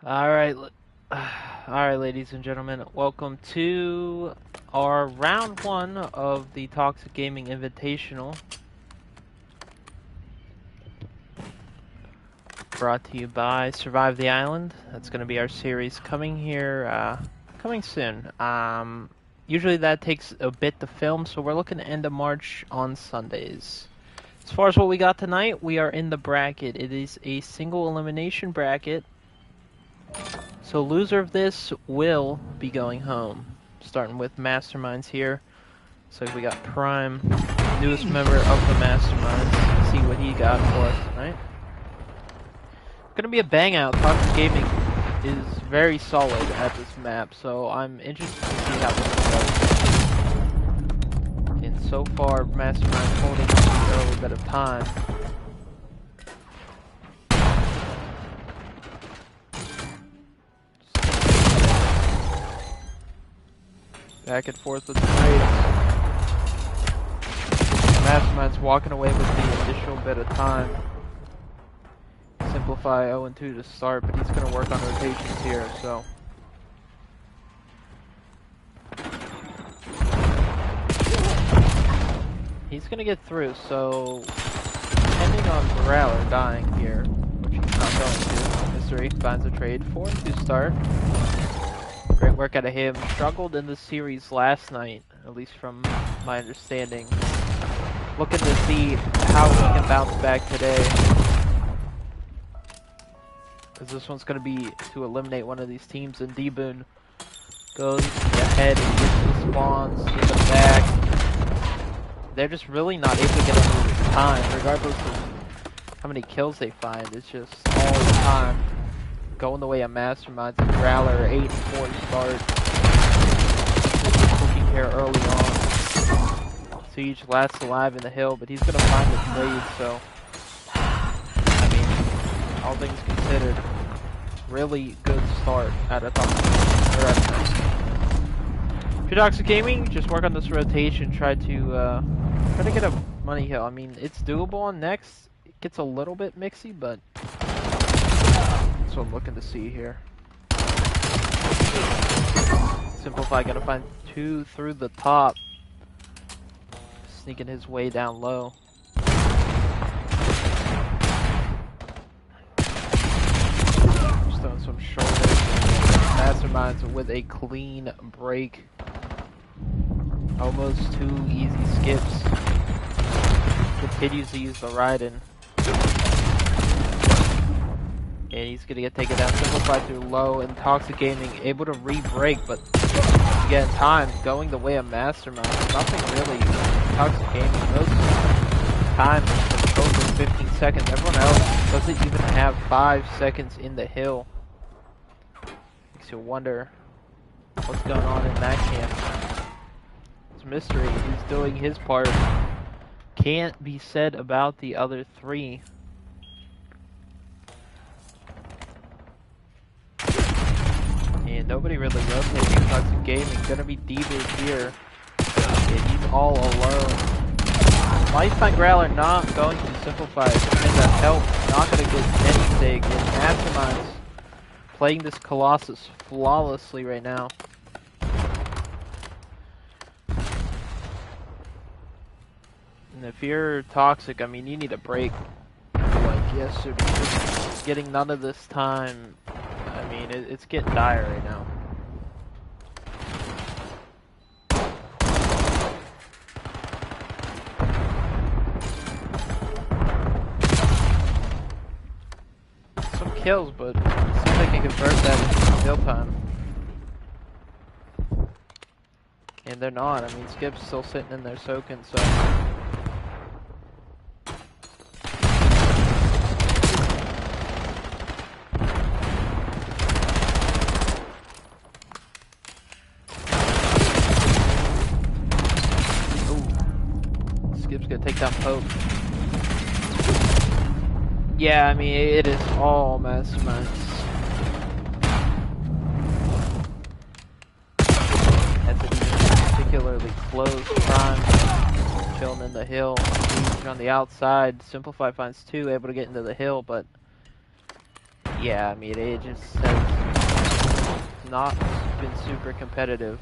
Alright, alright, ladies and gentlemen, welcome to our round one of the TxG Gaming Invitational. Brought to you by Survive the Island. That's going to be our series coming here, coming soon. Usually that takes a bit to film, so we're looking to end of March on Sundays. As far as what we got tonight, we are in the bracket. It is a single elimination bracket. So loser of this will be going home. Starting with Masterminds here. Looks like we got Prime, newest member of the Masterminds. Let's see what he got for us tonight. Gonna be a bang out. TxG Gaming is very solid at this map, so I'm interested to see how this goes. And so far, Masterminds holding the early bit of time. Back and forth with the trades. Mastermind's walking away with the initial bit of time. Simplify 0-2 to start, but he's going to work on rotations here, so. He's going to get through, so depending on Morale dying here, which he's not going to, Mystery finds a trade 4-2 start. Great work out of him. Struggled in the series last night, at least from my understanding. Looking to see how he can bounce back today. Because this one's going to be to eliminate one of these teams, and D-Boon goes ahead and gets the spawns in the back. They're just really not able to get under this time, regardless of how many kills they find. It's just all the time. Going the way of Masterminds and Growler, 8-4 start. Cooking here early on. Siege last alive in the hill, but he's going to find the trade, so. I mean, all things considered, really good start at a top. If you're TxG Gaming, just work on this rotation. Try to get a money hill. I mean, it's doable on next. It gets a little bit mixy, but. That's what I'm looking to see here. Simplify gonna find 2 through the top. Sneaking his way down low. Just throwing some shoulders. Masterminds with a clean break. Almost 2 easy skips. Continues to use the Raiden. And he's gonna get taken down, simplified through low, and TxG Gaming able to re-break, but again, time going the way of Mastermind. Nothing really. TxG Gaming, most time is over 15 seconds. Everyone else doesn't even have 5 seconds in the hill. Makes you wonder what's going on in that camp. It's Mystery. He's doing his part. Can't be said about the other 3. And nobody really rotating. TxG Gaming gonna be D-Boon here. And he's all alone. Lifetime Growler not going to simplify. It's gonna help. Not gonna get anything. And Masterminds playing this Colossus flawlessly right now. And if you're toxic, I mean, you need a break. Like yesterday, just getting none of this time. I mean, it's getting dire right now. Some kills, but see if they can convert that into kill time. And they're not. I mean, Skip's still sitting in there soaking, so. Skip's gonna take down Pope. Yeah, I mean, it is all Masterminds. That's an even particularly close. Prime chilling in the hill. Siege on the outside. Simplify finds 2, able to get into the hill, but yeah, I mean, it just has not been super competitive.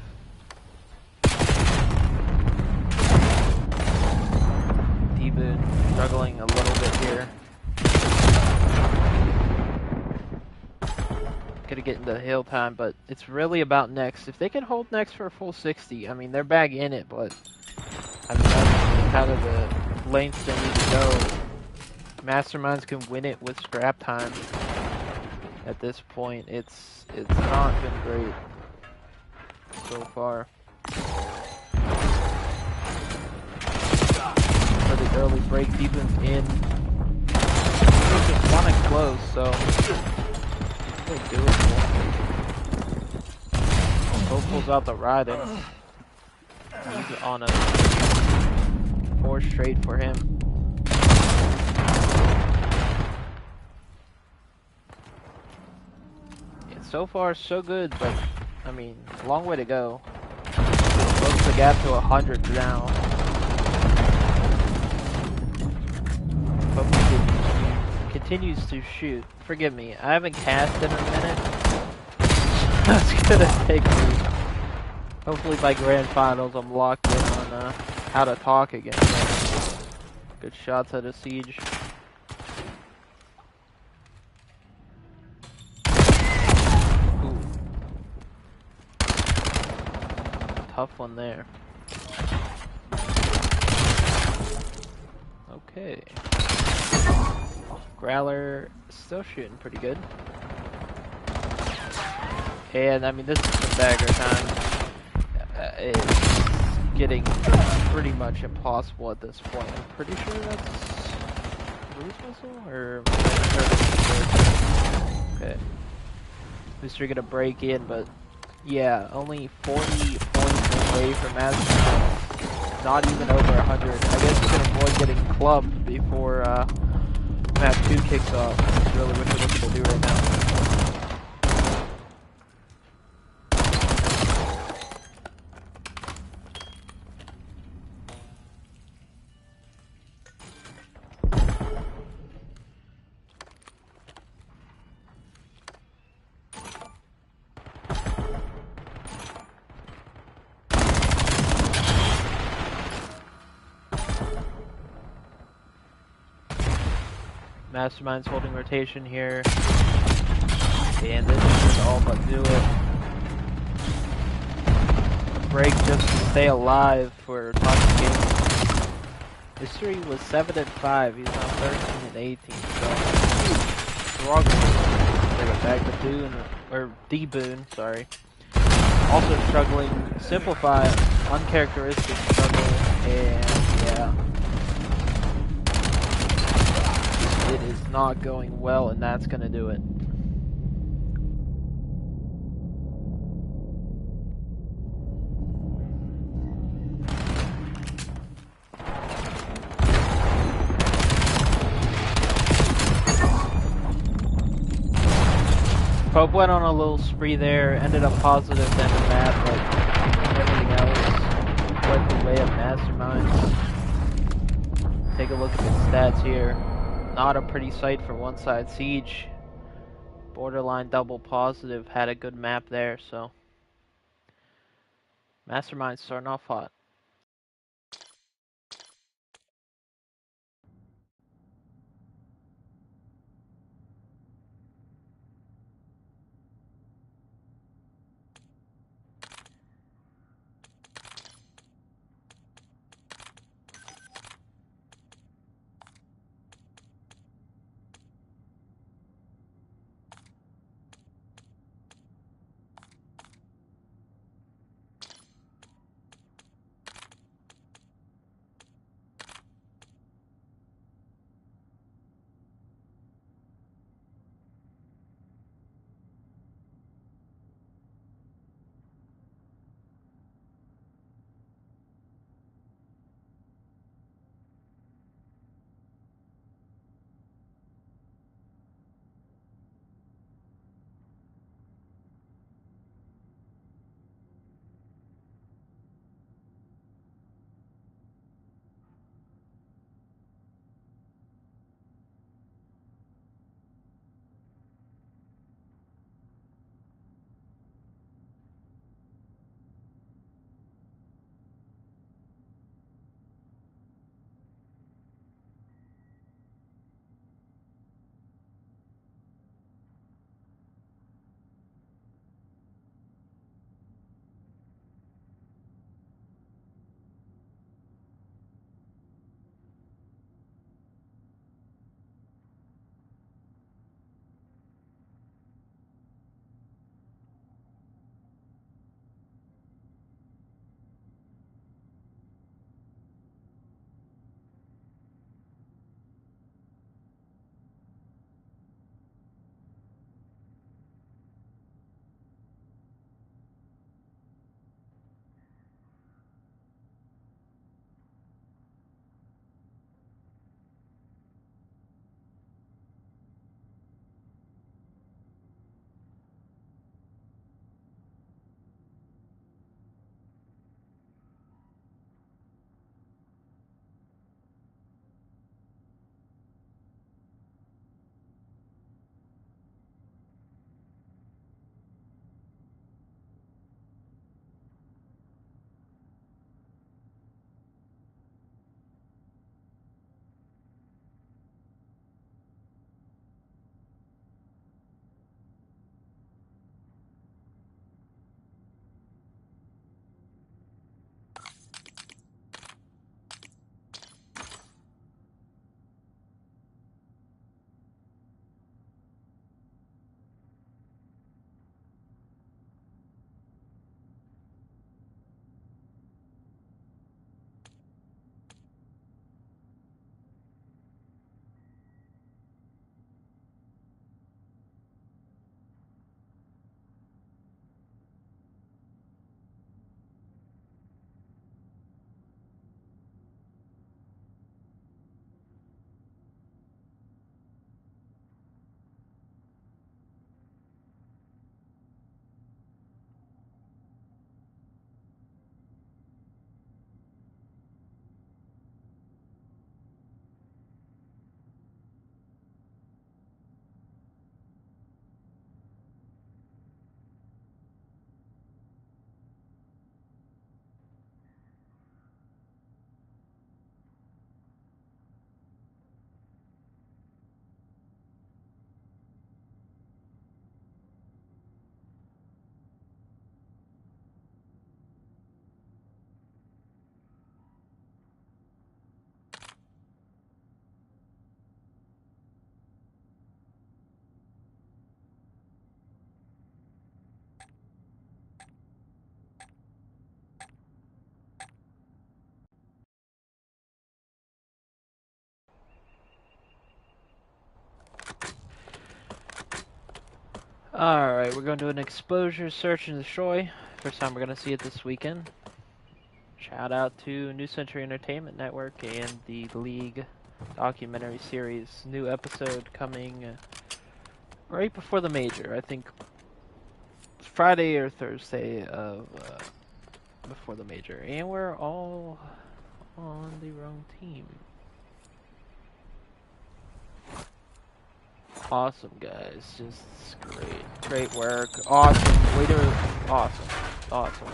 Even struggling a little bit here. Gonna get into hill time, but it's really about next. If they can hold next for a full 60, I mean, they're back in it, but I mean, that's kind of the length they need to go. Masterminds can win it with scrap time. At this point, it's not been great so far. For the early break, Deepan's in. Just want to close, so they do it. Bo pulls out the ride and he's on a 4 straight for him. Yeah, so far so good, but I mean, long way to go. Close the gap to 100 now. But continues to shoot. Forgive me, I haven't cast in a minute. That's gonna take me. Hopefully by grand finals I'm locked in on how to talk again. Good shots at a siege. Ooh. Tough one there. Okay. Growler still shooting pretty good. And I mean, this is some dagger time. It's getting pretty much impossible at this point. I'm pretty sure that's Bruce Whistle or okay. At least we're gonna break in, but yeah, only 40 points away from Master. Not even over 100. I guess we can avoid getting clubbed before map 2 kicks off. That's really what we're looking to do right now. Mastermind's holding rotation here. And this is all but do it. Break just to stay alive for TxG Gaming. History was 7-5. He's now 13-18. So struggling. Take it back to Boone or D Boone, sorry. Also struggling. Simplify, uncharacteristic struggle, and yeah. It is not going well, and that's going to do it. Pope went on a little spree there, ended up positive end of map, but everything else went the way of Masterminds. Take a look at the stats here. Not a pretty sight for one side. Siege, borderline double positive, had a good map there, so Mastermind starting off hot. Alright, we're going to do an exposure, search, and destroy. First time we're going to see it this weekend. Shout out to New Century Entertainment Network and the League documentary series. New episode coming right before the major. I think Friday or Thursday of before the major. And we're all on the wrong team. Awesome, guys. Just great work. Awesome. Way to awesome.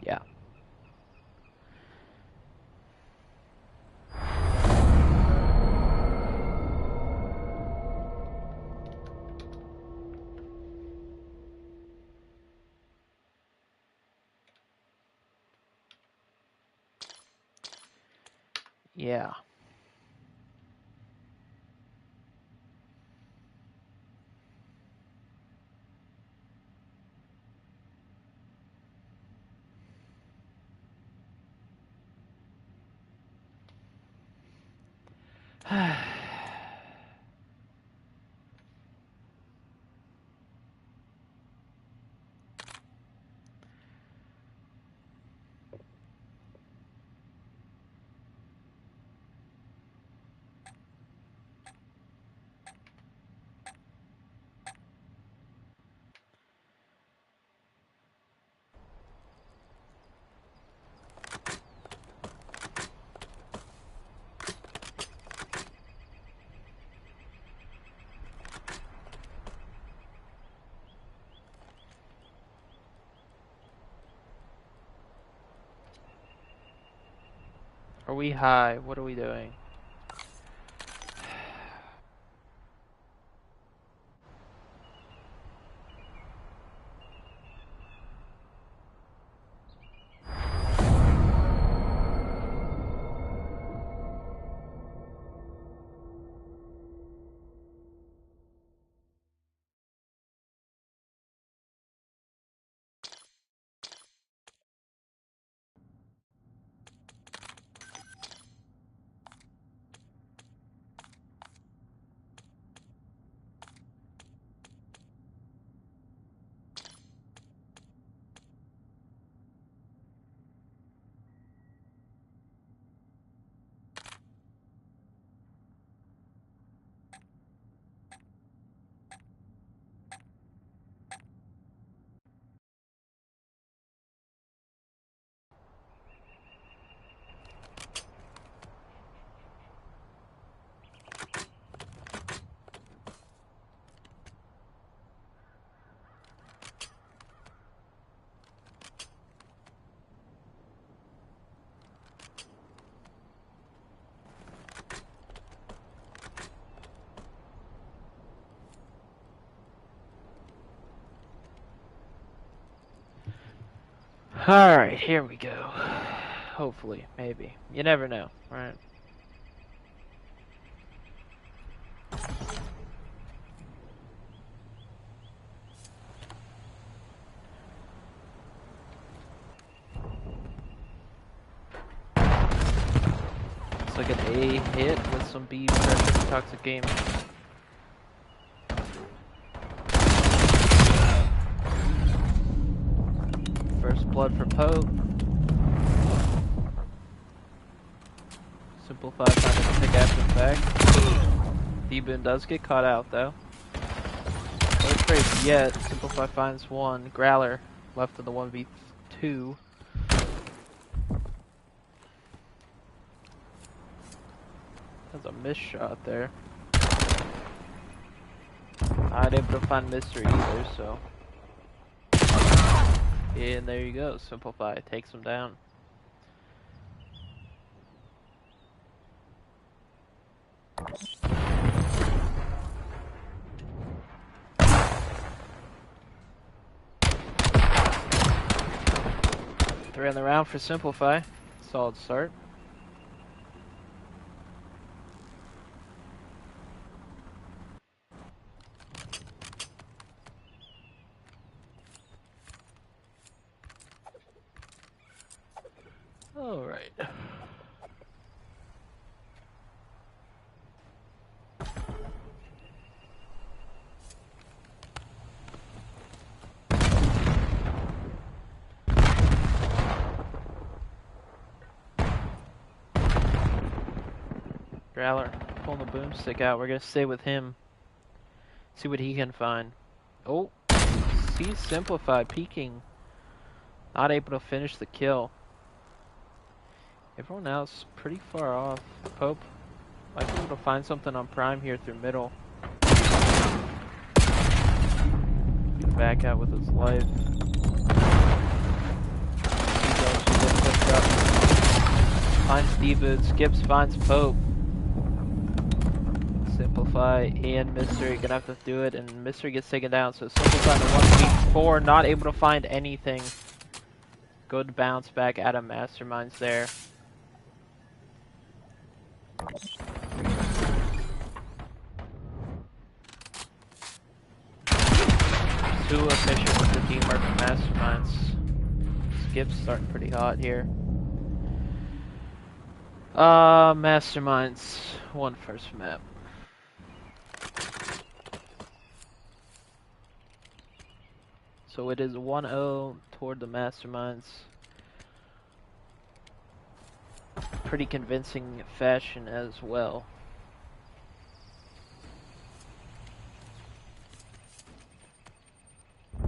Yeah. Yeah. Are we high? What are we doing? Alright, here we go. Hopefully, maybe. You never know, right? It's like an A hit with some B pressure for Toxic Game. First blood for Poe. Simplify finding a pick after the fact. D-Boon does get caught out though. No trades yet. Simplify finds one. Growler left in the 1v2. That's a missed shot there. Not able to find Mystery either, so. And there you go. Simplify takes him down. Three on the round for Simplify. Solid start. All right. Growler pulling the boomstick out. We're gonna stay with him. See what he can find. Oh, see Simplify peeking. Not able to finish the kill. Everyone else pretty far off. Pope might be able to find something on Prime here through middle. Back out with his life. Finds D-Boot. Skips, finds Pope. Simplify and Mystery gonna have to do it, and Mystery gets taken down. So Simplify in the 1v4, not able to find anything. Good bounce back out of Masterminds there. Too efficient with the teamwork from Masterminds. Skip's starting pretty hot here. Masterminds won first map. So it is 1-0 toward the Masterminds. Pretty convincing fashion as well. They're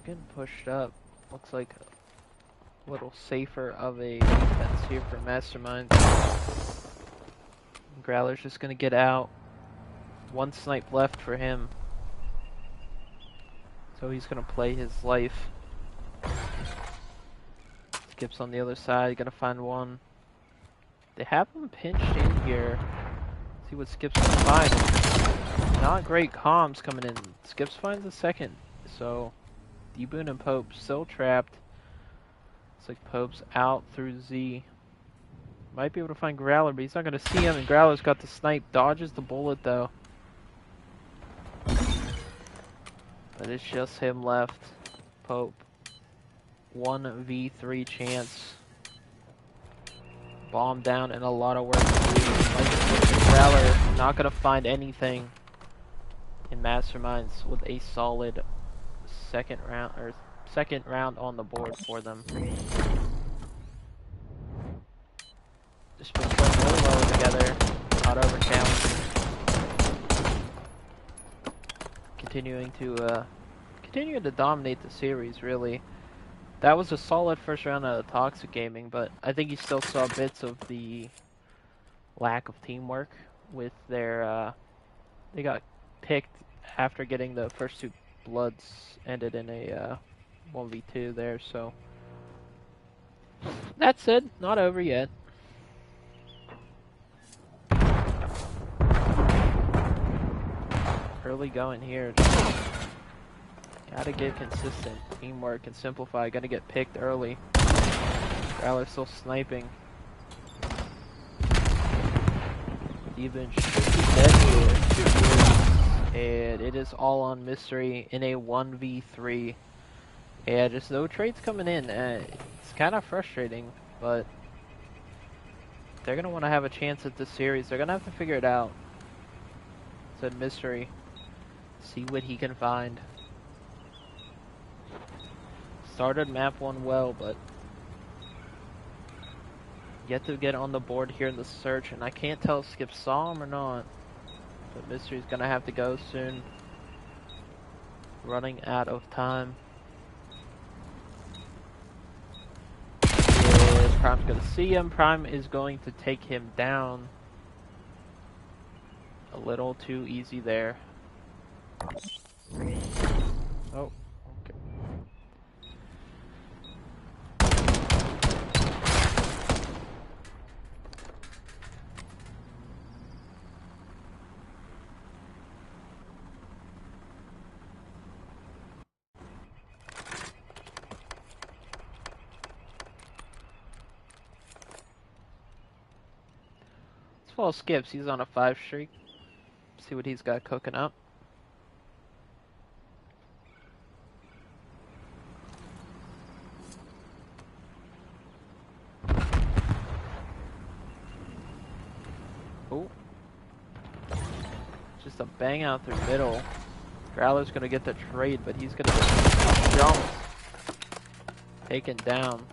getting pushed up. Looks like a little safer of a defense here for Masterminds. Growler's just gonna get out. One snipe left for him. So he's gonna play his life. Skips on the other side, gonna find one. They have him pinched in here. See what Skips can find. Not great comms coming in. Skips finds the second. So D-Boon and Pope still trapped. Looks like Pope's out through Z. Might be able to find Growler, but he's not gonna see him, and Growler's got the snipe. Dodges the bullet though. But it's just him left. Pope. 1v3 chance. Bomb down and a lot of work to do. Growler not gonna find anything in Masterminds with a solid second round on the board for them. Just been playing really well together. Not over challenging. Continuing to dominate the series, really. That was a solid first round out of Toxic Gaming, but I think you still saw bits of the lack of teamwork with their, they got picked after getting the first two bloods ended in a 1v2 there, so. That said, not over yet. Early going here. Gotta get consistent teamwork and Simplify. Gotta get picked early. Growler's still sniping. Even should be dead here. And it is all on Mystery in a 1v3. Yeah, just no trades coming in. It's kind of frustrating, but they're gonna want to have a chance at this series. They're gonna have to figure it out. Said Mystery. See what he can find. Started map 1 well, but yet to get on the board here in the search, and I can't tell if Skip saw him or not. But Mystery's gonna have to go soon. Running out of time. And Prime's gonna see him. Prime is going to take him down. A little too easy there. Oh, okay. Let's follow Skips. He's on a 5 streak. See what he's got cooking up. Oh. Just a bang out through middle. Growler's gonna get the trade, but he's gonna get jumped. Taken down.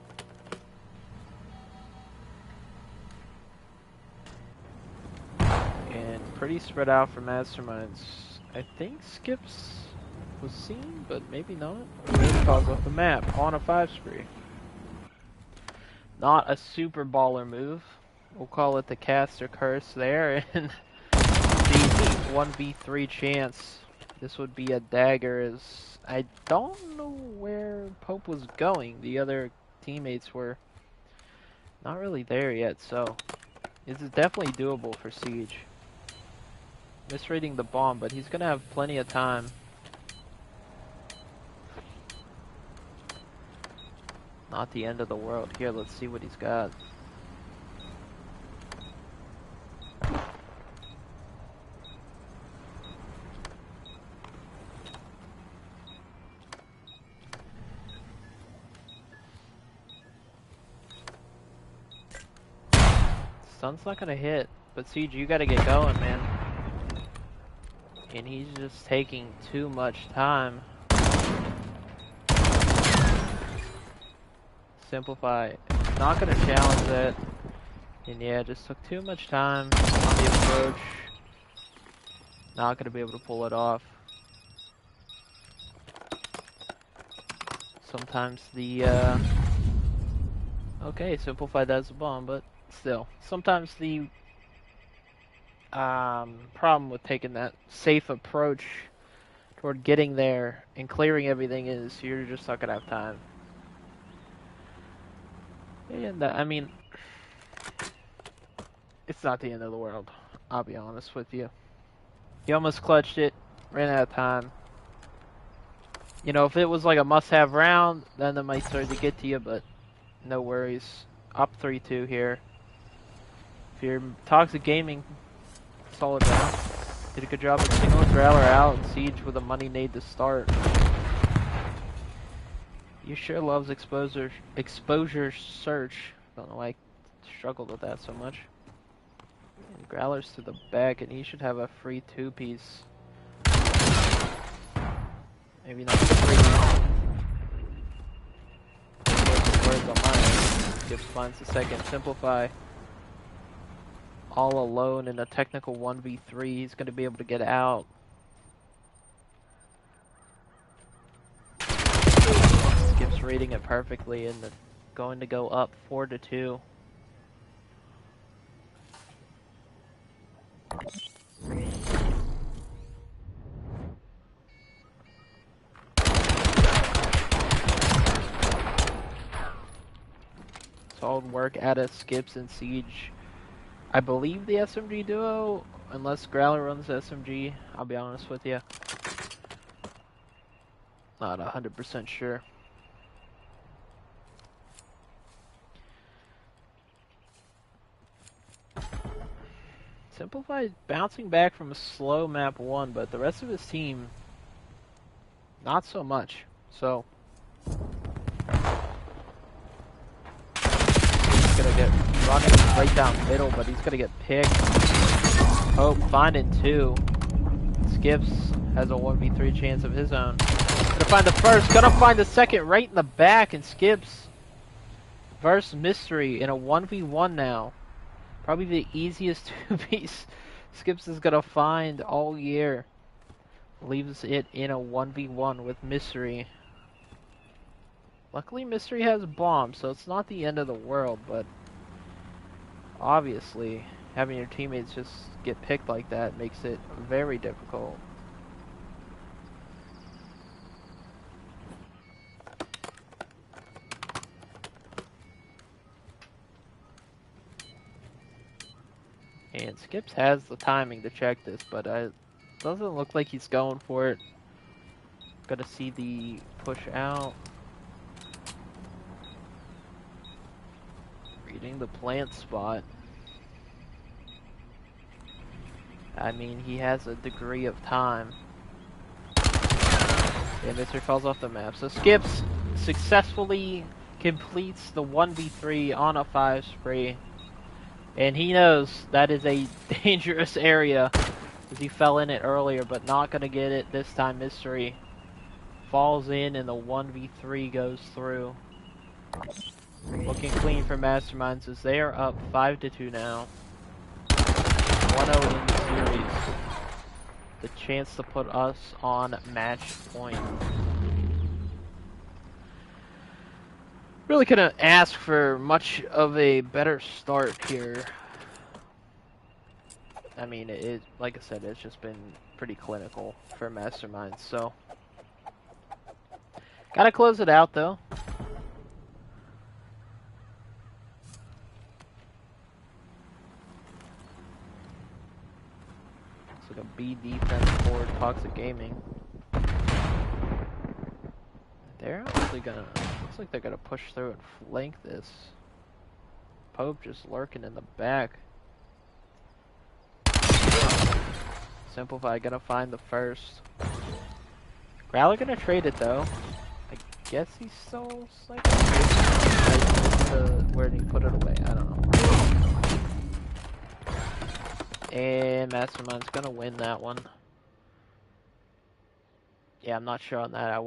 pretty spread out for Masterminds. I think Skips was seen, but maybe not. Maybe falls off the map on a 5 spree. Not a super baller move. We'll call it the caster curse there, and the 1v3 chance. This would be a dagger, as I don't know where Pope was going. The other teammates were not really there yet, so this is definitely doable for Siege. Misreading the bomb, but he's gonna have plenty of time. Not the end of the world. Here, let's see what he's got. Sun's not gonna hit, but Siege, you gotta get going, man. And he's just taking too much time. Simplify. Not gonna challenge it. And yeah, just took too much time on the approach. Not gonna be able to pull it off. Sometimes the okay, Simplify that's a bomb, but still. Sometimes the problem with taking that safe approach toward getting there and clearing everything is you're just not gonna have time. And I mean, it's not the end of the world. I'll be honest with you. You almost clutched it, ran out of time. You know, if it was like a must-have round, then it might start to get to you, but no worries. Up 3-2 here. If you're Toxic Gaming, solid round. Did a good job of singling Growler out and Siege with a money nade to start. You sure loves exposure search. Don't know why I struggled with that so much. And Growler's to the back, and he should have a free 2-piece. Maybe not free. Words on my end. Gibbs finds the second. Simplify. All alone in a technical 1v3. He's going to be able to get out. Gibbs reading it perfectly, and going to go up 4-2. Solid work out of Skips and Siege. I believe the SMG duo, unless Growler runs the SMG, I'll be honest with you. Not 100% sure. Simplify bouncing back from a slow map 1, but the rest of his team, not so much. So he's gonna get running right down middle, but he's gonna get picked. Oh, finding 2. Skips has a 1v3 chance of his own. Gonna find the first, gonna find the second right in the back, and Skips versus Mystery in a 1v1 now. Probably the easiest 2-piece Skips is gonna find all year. Leaves it in a 1v1 with Mystery. Luckily Mystery has bombs, so it's not the end of the world, but obviously having your teammates just get picked like that makes it very difficult. And Skips has the timing to check this, but it doesn't look like he's going for it. Gotta see the push out. Reading the plant spot. I mean, he has a degree of time. Yeah, Mystery falls off the map. So Skips successfully completes the 1v3 on a 5 spree. And he knows that is a dangerous area, because he fell in it earlier, but not going to get it this time. Mystery falls in, and the 1v3 goes through. Looking clean for Masterminds as they are up 5-2 now. 1-0 in series. The chance to put us on match point. Really couldn't ask for much of a better start here. I mean, like I said, it's just been pretty clinical for Masterminds, so. Gotta close it out, though. It's like a B defense for TxG Gaming. They're actually gonna, looks like they're gonna push through and flank this. Pope just lurking in the back. Simplify gonna find the first. Growler gonna trade it though. I guess he stole like where did he put it away? I don't know. And Mastermind's gonna win that one. Yeah, I'm not sure on that.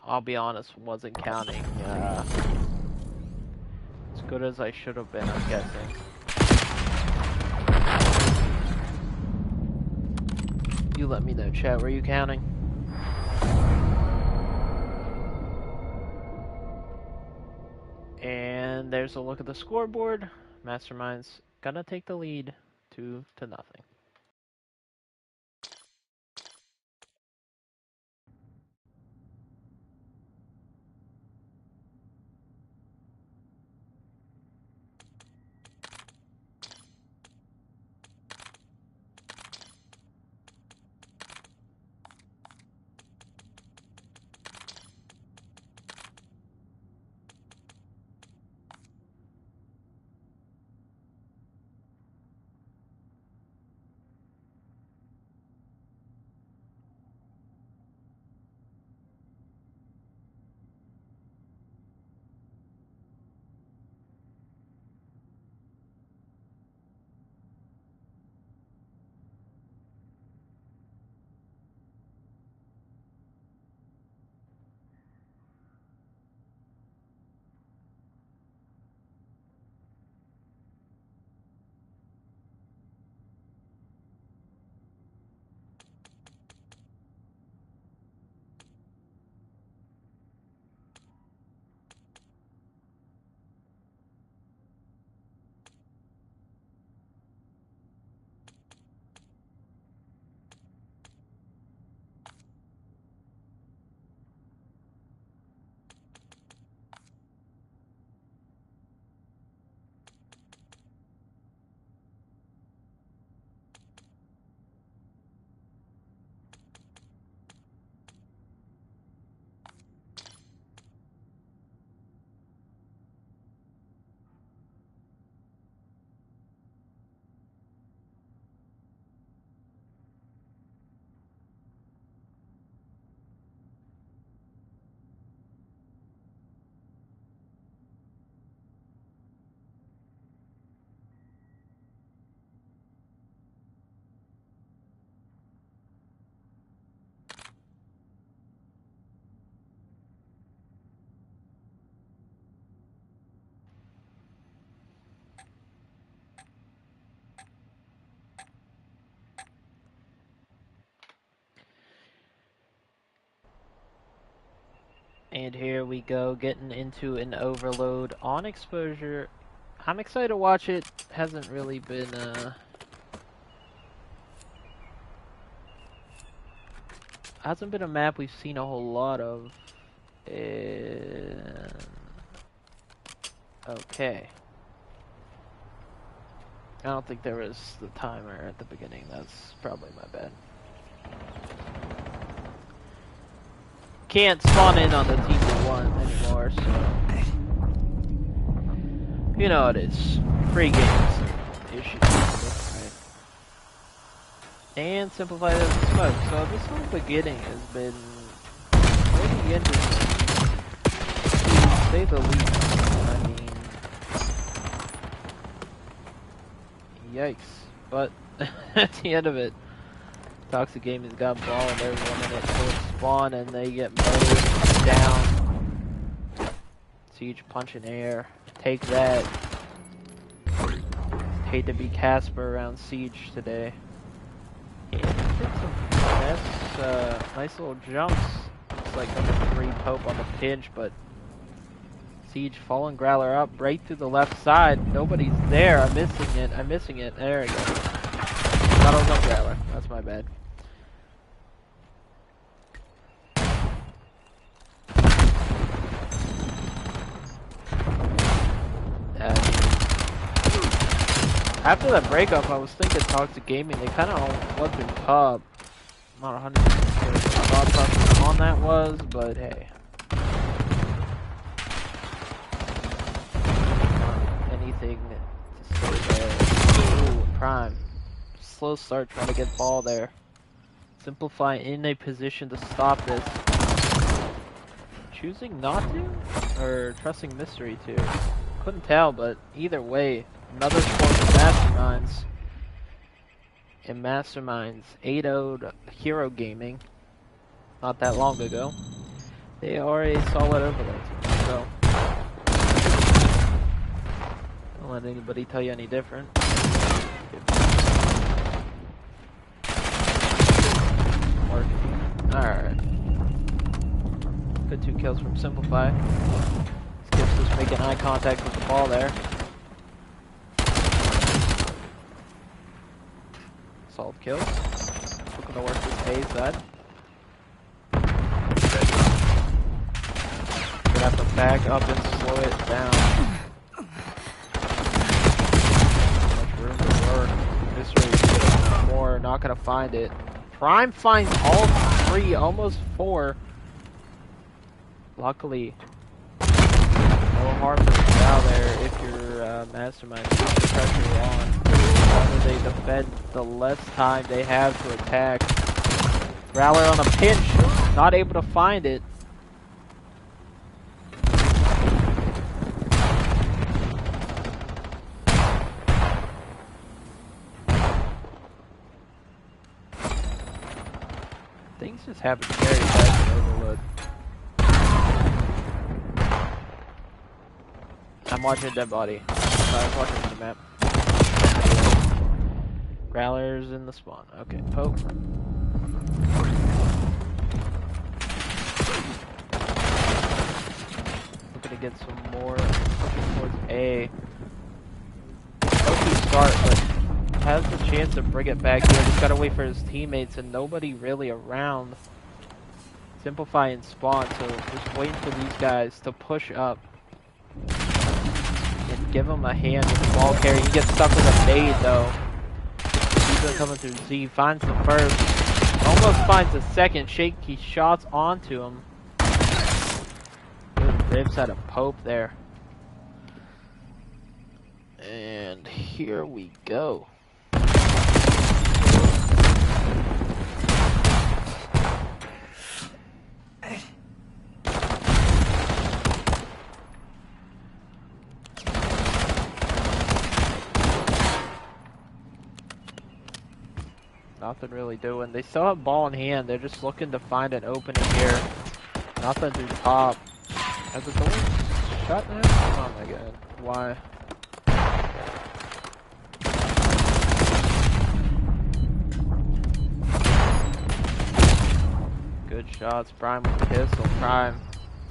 I'll be honest, wasn't counting as good as I should have been, I'm guessing. You let me know, chat. Were you counting? And there's a look at the scoreboard. Mastermind's gonna take the lead 2-0. And here we go, getting into an overload on exposure. I'm excited to watch it. Hasn't really been, hasn't been a map we've seen a whole lot of. And... okay. I don't think there was the timer at the beginning. That's probably my bad. Can't spawn in on the TV1 anymore, so you know it is. Free games issues. Right? And simplify the smoke. So this whole beginning has been pretty interesting, to say the least. I mean, yikes! But at the end of it, TxG Gaming's got ball and they're 1 minute towards spawn and they get mowed down. Siege punch in air. Take that. Hate to be Casper around Siege today. nice little jumps. Looks like number 3 Pope on the pinch, but Siege following Growler up right through the left side. Nobody's there. I'm missing it. I'm missing it. There we go. Thought it was on Growler. That's my bad. After that breakup, I was thinking TxG Gaming, they kind of went through pub. I'm not 100% sure what the thought process on that was, but hey. Anything to say there. Ooh, Prime. Slow start trying to get ball there. Simplify in a position to stop this. Choosing not to? Or trusting Mystery to? Couldn't tell, but either way, another sport of Masterminds. And Masterminds 8-0'd Hero Gaming not that long ago. They are a solid overlay team, so don't let anybody tell you any different. Alright. Good 2 kills from Simplify. Skips just making eye contact with the ball there. Solid kills. Looking to work this A side. Gonna have to back up and slow it down. Much room to work. Mystery more, not gonna find it. Prime finds all 3, almost 4. Luckily, no harm to foul there if your Mastermind keeps the pressure on. They defend the less time they have to attack. Growler on a pinch, not able to find it. Things just happen very fast in Overload. I'm watching Dead Body. I was watching the map. Growler's in the spawn. Okay, Pope. Looking to get some more pushing towards A. Pope start, but has the chance to bring it back here. Just gotta wait for his teammates and nobody really around. Simplify and spawn, so just waiting for these guys to push up. And give him a hand with the ball carry. He gets stuck with a nade though. Coming through Z, finds the first, almost finds the second. Shaky shots onto him. Good ribs out of Pope there. And here we go. Nothing really doing. They still have ball in hand. They're just looking to find an opening here. Nothing through top. Has the door shut now? Oh my god. Why? Good shots. Prime with the pistol. Prime.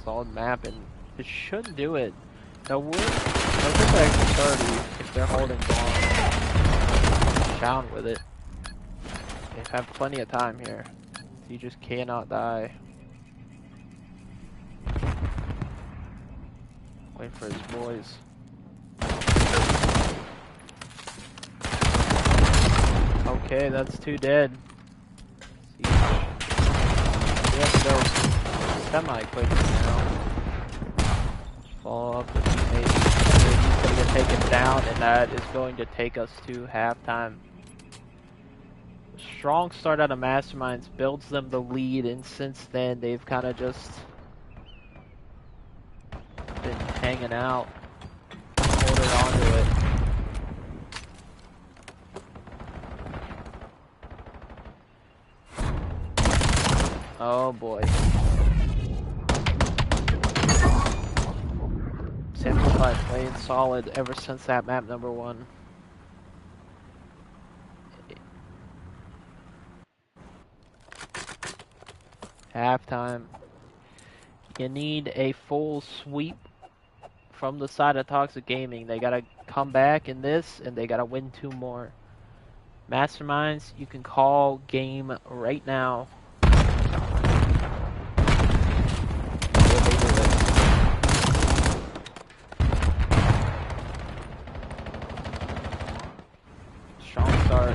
Solid map, and it should do it. Now we'll get back to 30 if they're holding ball. Down with it. They have plenty of time here. He just cannot die. Wait for his boys. Okay, that's 2 dead. We have to go semi-quick now. Just follow up the teammate. He's going to get taken down, and that is going to take us to halftime. Strong start out of Masterminds builds them the lead, and since then they've kind of just been hanging out, holding on to it. Oh boy. Simplify playing solid ever since that map number 1. Halftime. You need a full sweep from the side of Toxic Gaming. They gotta come back in this, and they gotta win 2 more. Masterminds, you can call game right now. Will they do it? Strong start.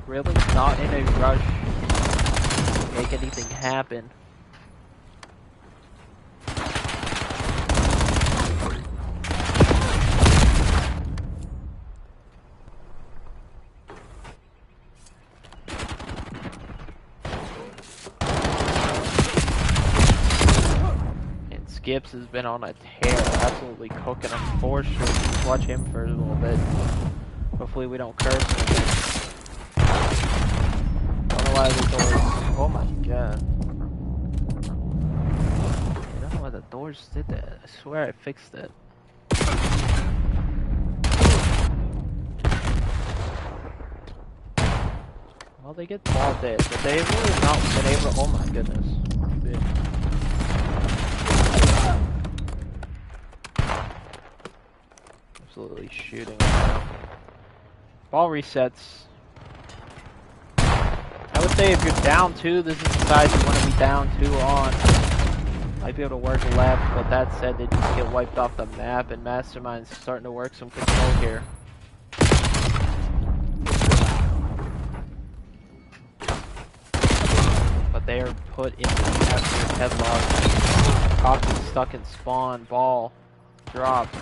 Really not in a rush to make anything happen. Gibbs has been on a tear, absolutely cooking. I'm forced to watch him for a little bit. Hopefully we don't curse him again. Don't know why the doors... Oh my god. I don't know why the doors did that. I swear I fixed it. Well, they get ball dead, but they've really not been able to... Oh my goodness. Absolutely shooting now. Ball resets. I would say if you're down 2, this is the side you want to be down 2 on. Might be able to work left, but that said, they just get wiped off the map, and Mastermind's starting to work some control here. But they are put in the absolute headlock. Coffee stuck in spawn. Ball dropped.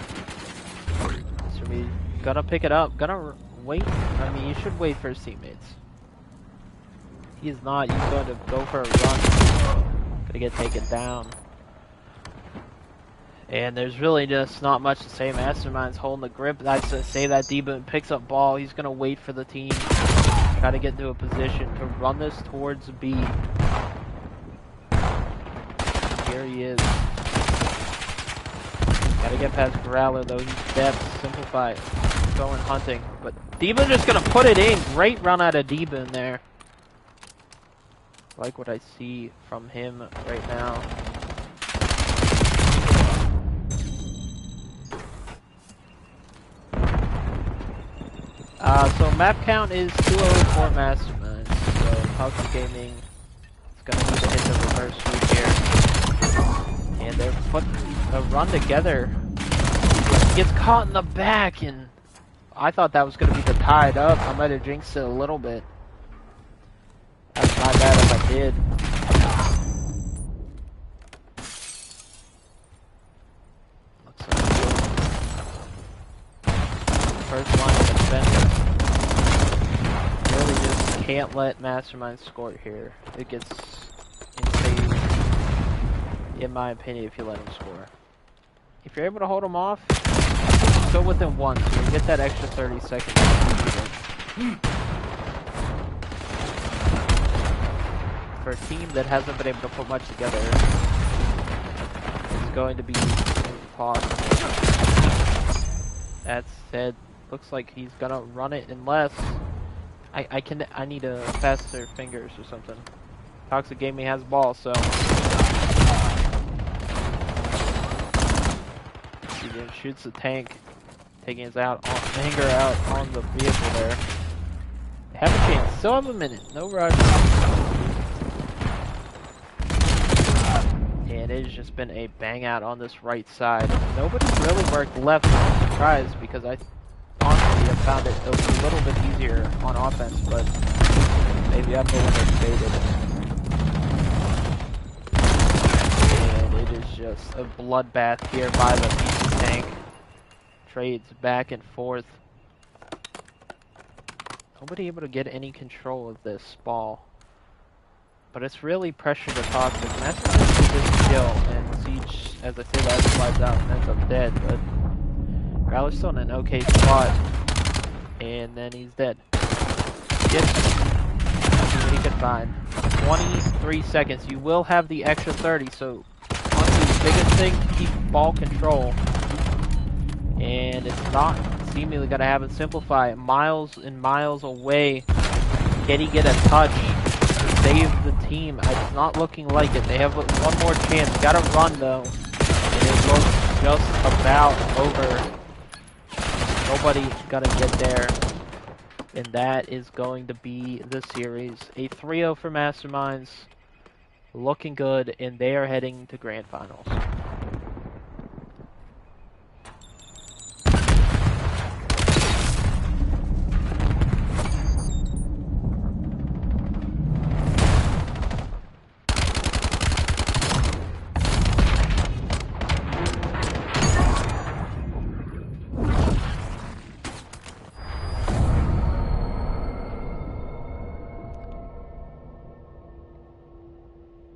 Gonna pick it up, gonna wait. I mean, you should wait for his teammates. He is not, he's going to go for a run. Gonna get taken down. And there's really just not much to say. Mastermind's holding the grip. That's to say that D-Boon picks up ball. He's gonna wait for the team. Try to get into a position to run this towards B. Here he is. Gotta get past Growler though, he's dead. Simplify. Going hunting. But D-Boon just gonna put it in. Great run out of D-Boon there. Like what I see from him right now. So map count is 204 Masterminds. So Toxic Gaming is gonna need to hit the reverse sweep here. And they're putting a run together. He gets caught in the back, and I thought that was gonna be the tied up. I might have jinxed it a little bit. That's my bad if I did. Looks like first line of defense. Really just can't let Mastermind score here. It gets insane, in my opinion, if you let him score. If you're able to hold him off, go within 1, so you get that extra 30 seconds. For a team that hasn't been able to put much together, it's going to be impossible. That said, looks like he's gonna run it unless I need a faster fingers or something. Toxic Gaming has ball, so he then shoots the tank, taking his anger out on the vehicle there. They have a chance. Still have a minute. No rush. And it has just been a bang out on this right side. Nobody's really worked left, which I'm surprised because I honestly have found it a little bit easier on offense, but maybe I'm the one that's faded. And it is just a bloodbath here by the PC tank. Trades back and forth. Nobody able to get any control of this ball. But it's really pressure to Toxic, and that's why they just kill, and Siege, as I say that, slides out and ends up dead, but Growler's still in an okay spot, and then he's dead. Let's see what he can find. 23 seconds, you will have the extra 30, so honestly the biggest thing, keep ball control, and it's not seemingly going to happen. Simplify, miles and miles away, can he get a touch? Save the team. It's not looking like it. They have one more chance. Gotta run though. And it looks just about over. Nobody gonna get there. And that is going to be the series. A 3-0 for Masterminds. Looking good, and they are heading to Grand Finals.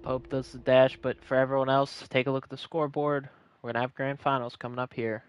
Pope does the dash, but for everyone else, take a look at the scoreboard. We're going to have Grand Finals coming up here.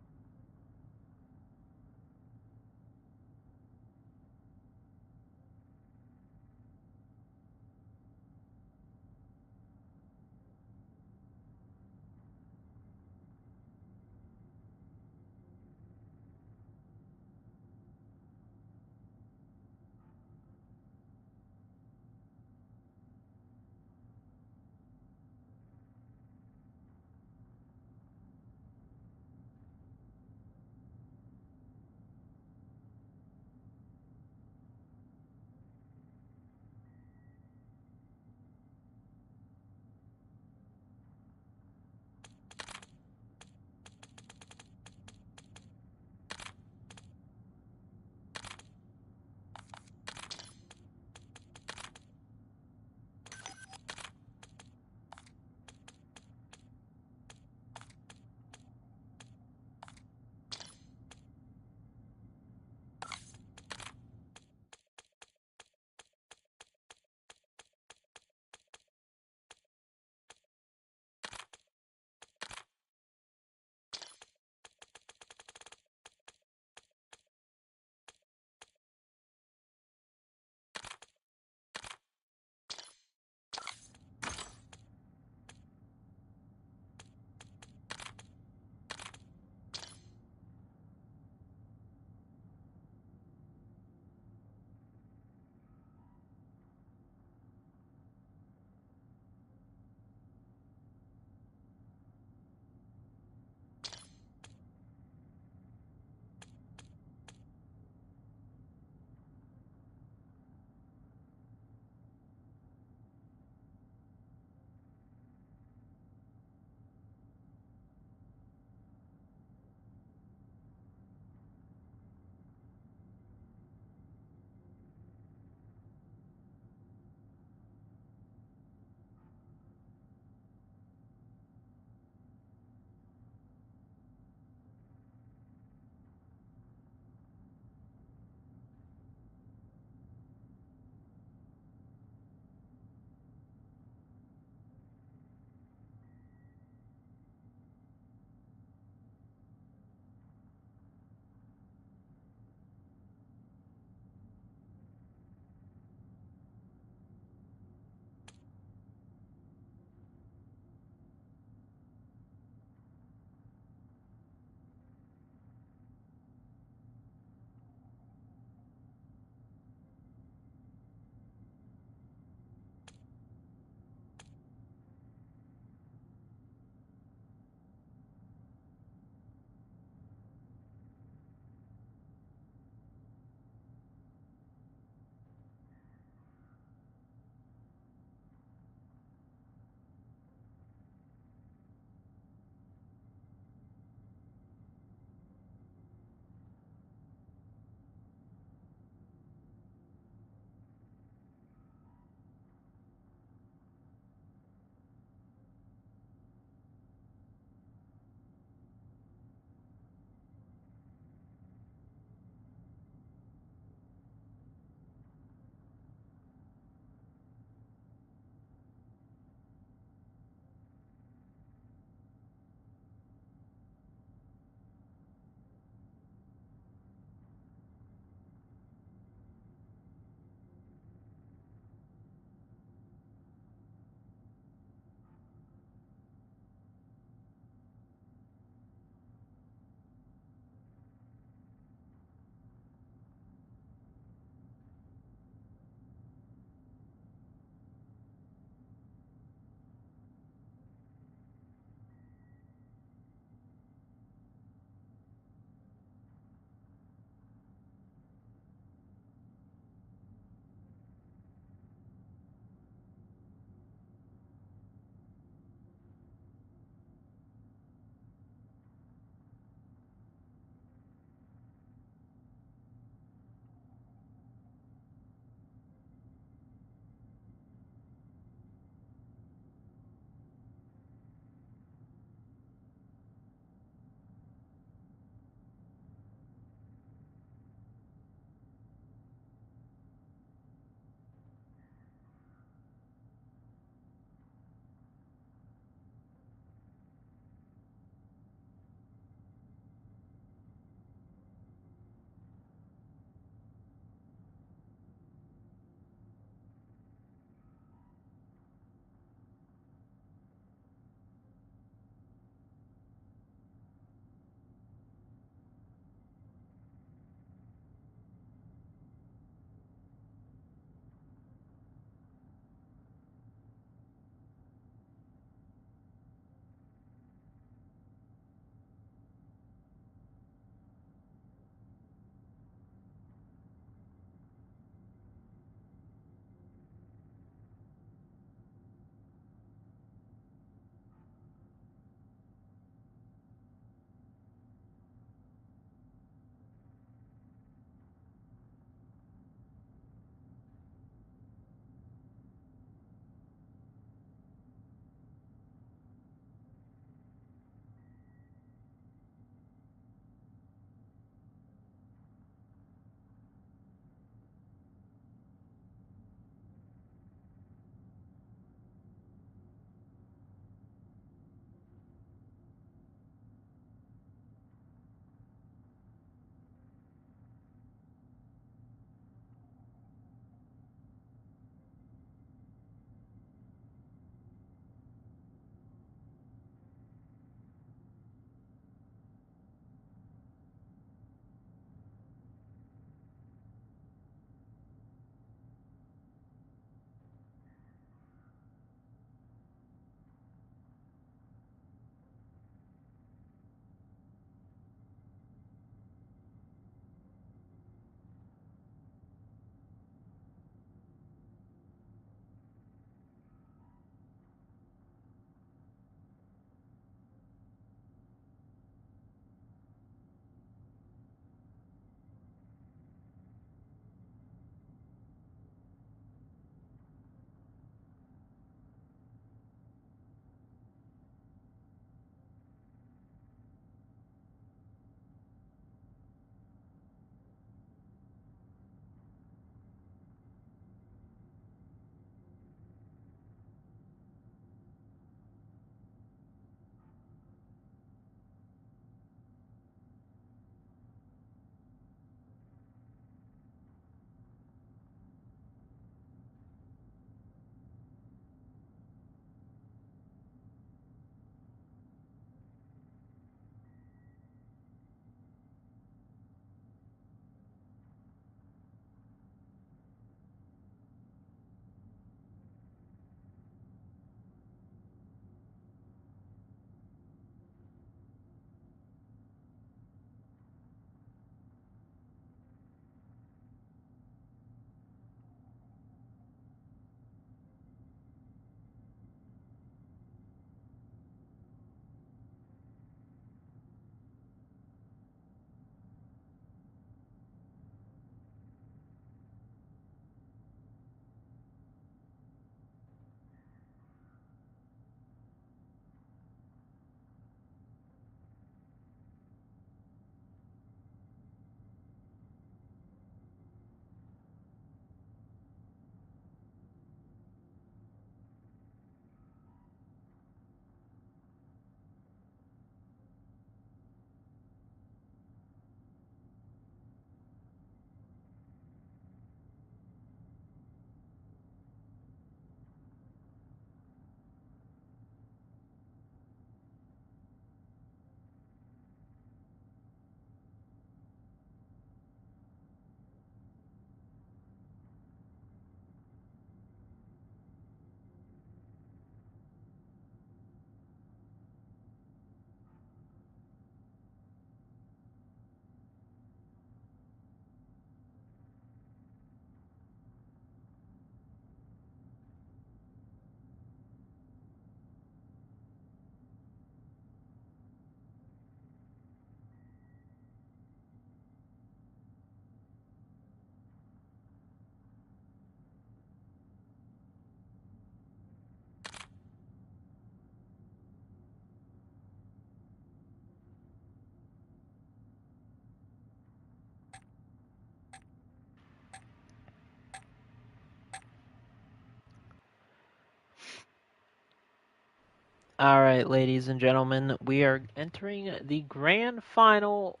Alright, ladies and gentlemen, we are entering the grand final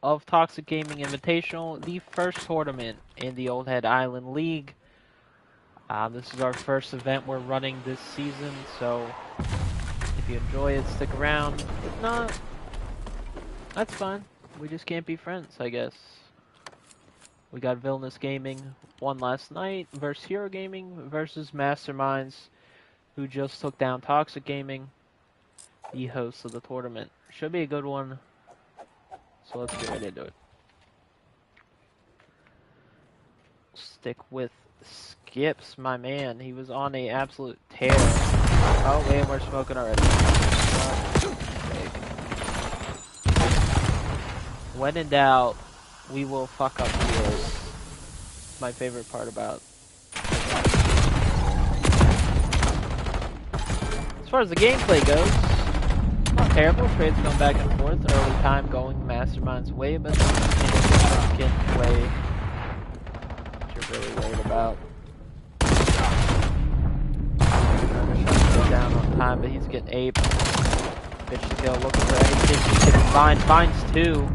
of TxG Gaming Invitational, the first tournament in the Old Head Island League. This is our first event we're running this season, so if you enjoy it, stick around. If not, that's fine. We just can't be friends, I guess. We got Villainous Gaming won last night versus Hero Gaming versus Masterminds, who just took down TxG Gaming, the host of the tournament. Should be a good one, so let's get right into it. Stick with Skips, my man. He was on a absolute tear. Oh, wait, we're smoking already. When in doubt, we will fuck up heroes. My favorite part about. As far as the gameplay goes, not terrible. Trades going back and forth. Early time going Mastermind's way, but significant way. What you're really worried about. Down on time, but he's getting aped. Bitch to kill, looking for anything. He's getting finds two.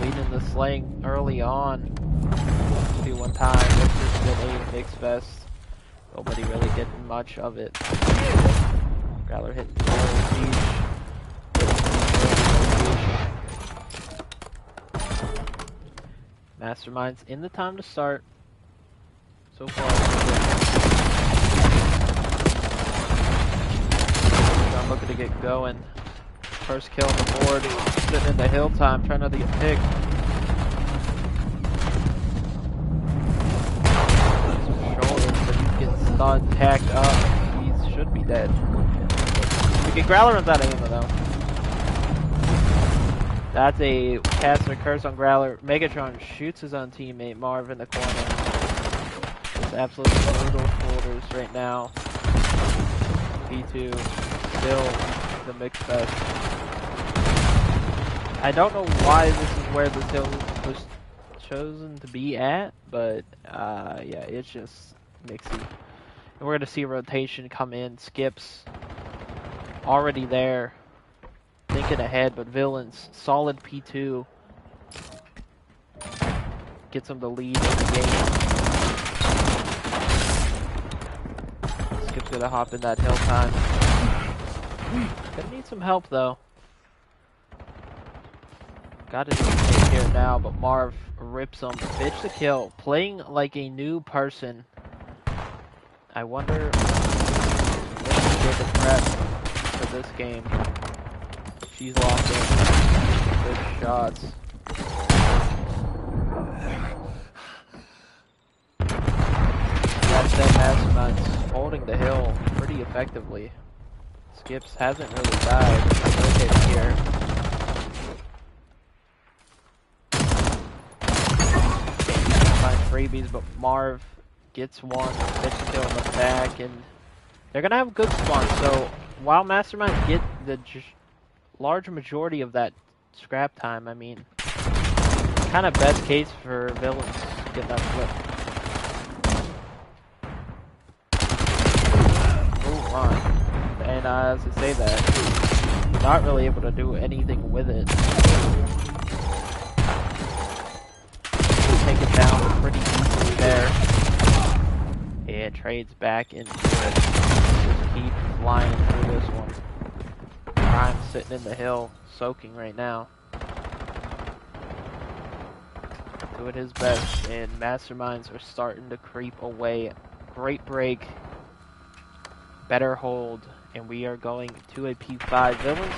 Leading the slaying early on. 2-1 time. This is an mix fest. Nobody really getting much of it. Growler hitting Masterminds in the time to start. So far, I'm looking to get going. First kill on the board. Sitting in the hill time, trying not to get picked. Shoulders, but he's getting stunned, hacked up. He should be dead. Okay, Growler runs out of ammo though. That's a caster curse on Growler. Megatron shoots his own teammate Marv in the corner. It's absolutely brutal shoulders right now. P2 still the mix fest. I don't know why this is where this hill was chosen to be at, but yeah, it's just mixy. And we're gonna see a rotation come in. Skips already there, thinking ahead, but Villains solid P2 gets him the lead in the game. Skip's gonna hop in that hill time. Gonna need some help though. Got his take here now, but Marv rips him. Bitch to kill. Playing like a new person. I wonder what she did to prep for this game. She's locked in. Good shots. That said, Mastermind's holding the hill pretty effectively. Skips hasn't really died. Rotating here. Freebies, but Marv gets one, gets a kill in the back, and they're gonna have good spawns. So while Masterminds get the large majority of that scrap time, I mean, kind of best case for Villains to get that flip. Oh my! And as I say that, not really able to do anything with it. Take it down pretty easily there. Yeah, trades back into it. Just keep flying through this one. Prime sitting in the hill, soaking right now. Doing his best, and Masterminds are starting to creep away. Great break. Better hold, and we are going to a P5. Villains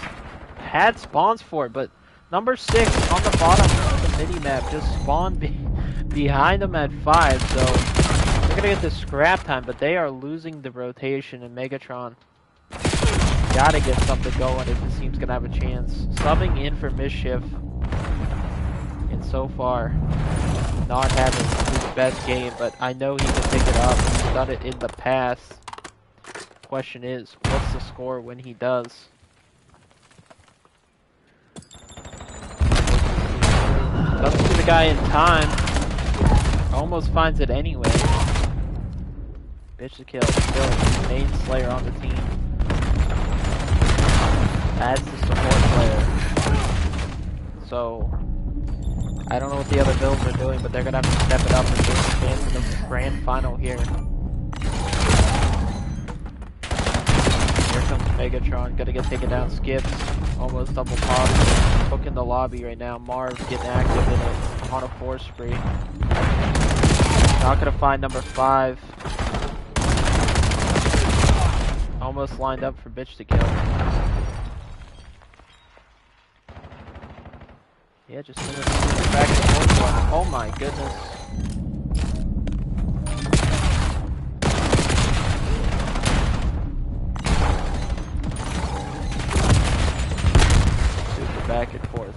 had spawns for it, but number 6 on the bottom of the mini-map just spawned behind them at 5, so they're gonna get the scrap time, but they are losing the rotation, and Megatron gotta get something going if this team's gonna have a chance. Subbing in for Mischief, and so far, not having his best game, but I know he can pick it up. He's done it in the past. Question is, what's the score when he does? Doesn't see the guy in time. Almost finds it anyway. Bitch to kill. Still main Slayer on the team. That's the support player. So I don't know what the other builds are doing, but they're gonna have to step it up and take a chance in the grand final here. Here comes Megatron, gonna get taken down. Skips, almost double pop. Hook in the lobby right now. Marv getting active in it on a 4 spree. Not gonna find number 5. Almost lined up for Bitch to kill. Yeah, just send it back and forth. Oh my goodness. Super back and forth.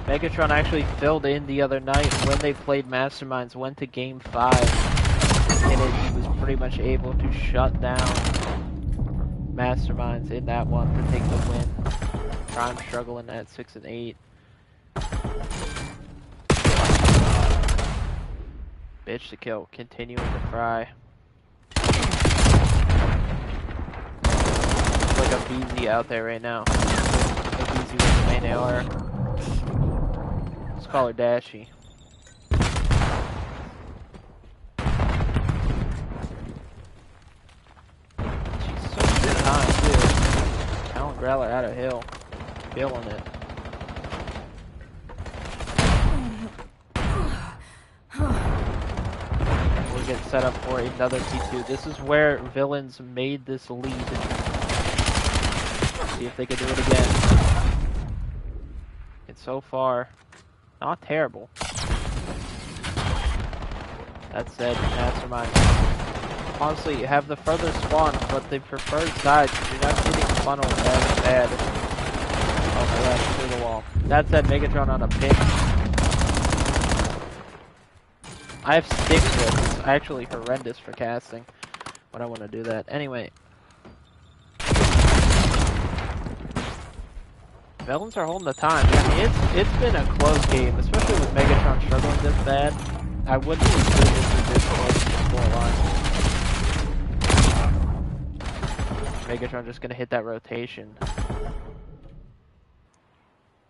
Megatron actually filled in the other night when they played Masterminds, went to game 5. And he was pretty much able to shut down Masterminds in that one to take the win. Prime struggling at 6 and 8. Bitch to kill, continuing to fry. It's like a BZ out there right now. A BZ with the main AR. Let's call her Dashy. She's so good time too. Talon Growler out of hill. Killing it. Get set up for another P2. This is where Villains made this lead. See if they can do it again. And so far, not terrible. That said, Mastermind. Honestly, you have the further spawn, but the preferred side, you're not hitting the funnel as bad. Oh my gosh, through the wall. That said, Megatron on a pinch. I have stick shift. It's actually horrendous for casting when I want to do that. Anyway. Villains are holding the time. I mean, it's been a close game, especially with Megatron struggling this bad. I wouldn't be doing this close to the score line. Megatron just gonna hit that rotation.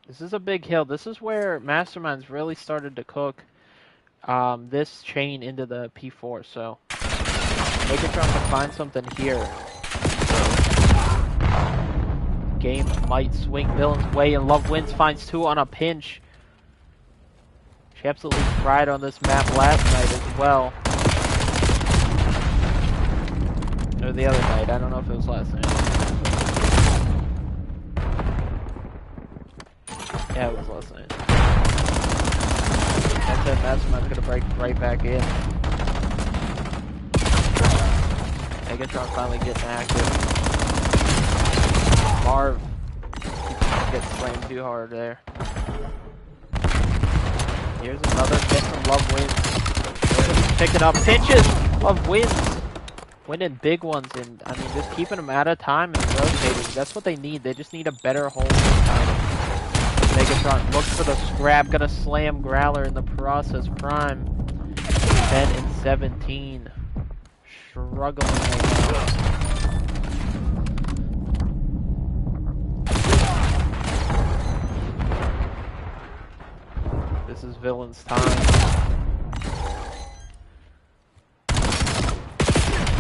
This is a big hill. This is where Masterminds really started to cook. This chain into the P4, so Megatron can find something here. Game might swing Villain's way, and Love Wins finds 2 on a pinch. She absolutely fried on this map last night as well. Or the other night, I don't know if it was last night. Yeah, it was last night. That said, Mastermind's gonna break right back in. Megatron finally getting active. Marv gets slammed too hard there. Here's another hit from Love Wins. Picking up pitches! Love Wins! Winning big ones, and I mean, just keeping them out of time and rotating. That's what they need. They just need a better hold this time. Megatron looks for the scrap, gonna slam Growler in the process. Prime 10 and 17, struggling right now. This is Villain's time.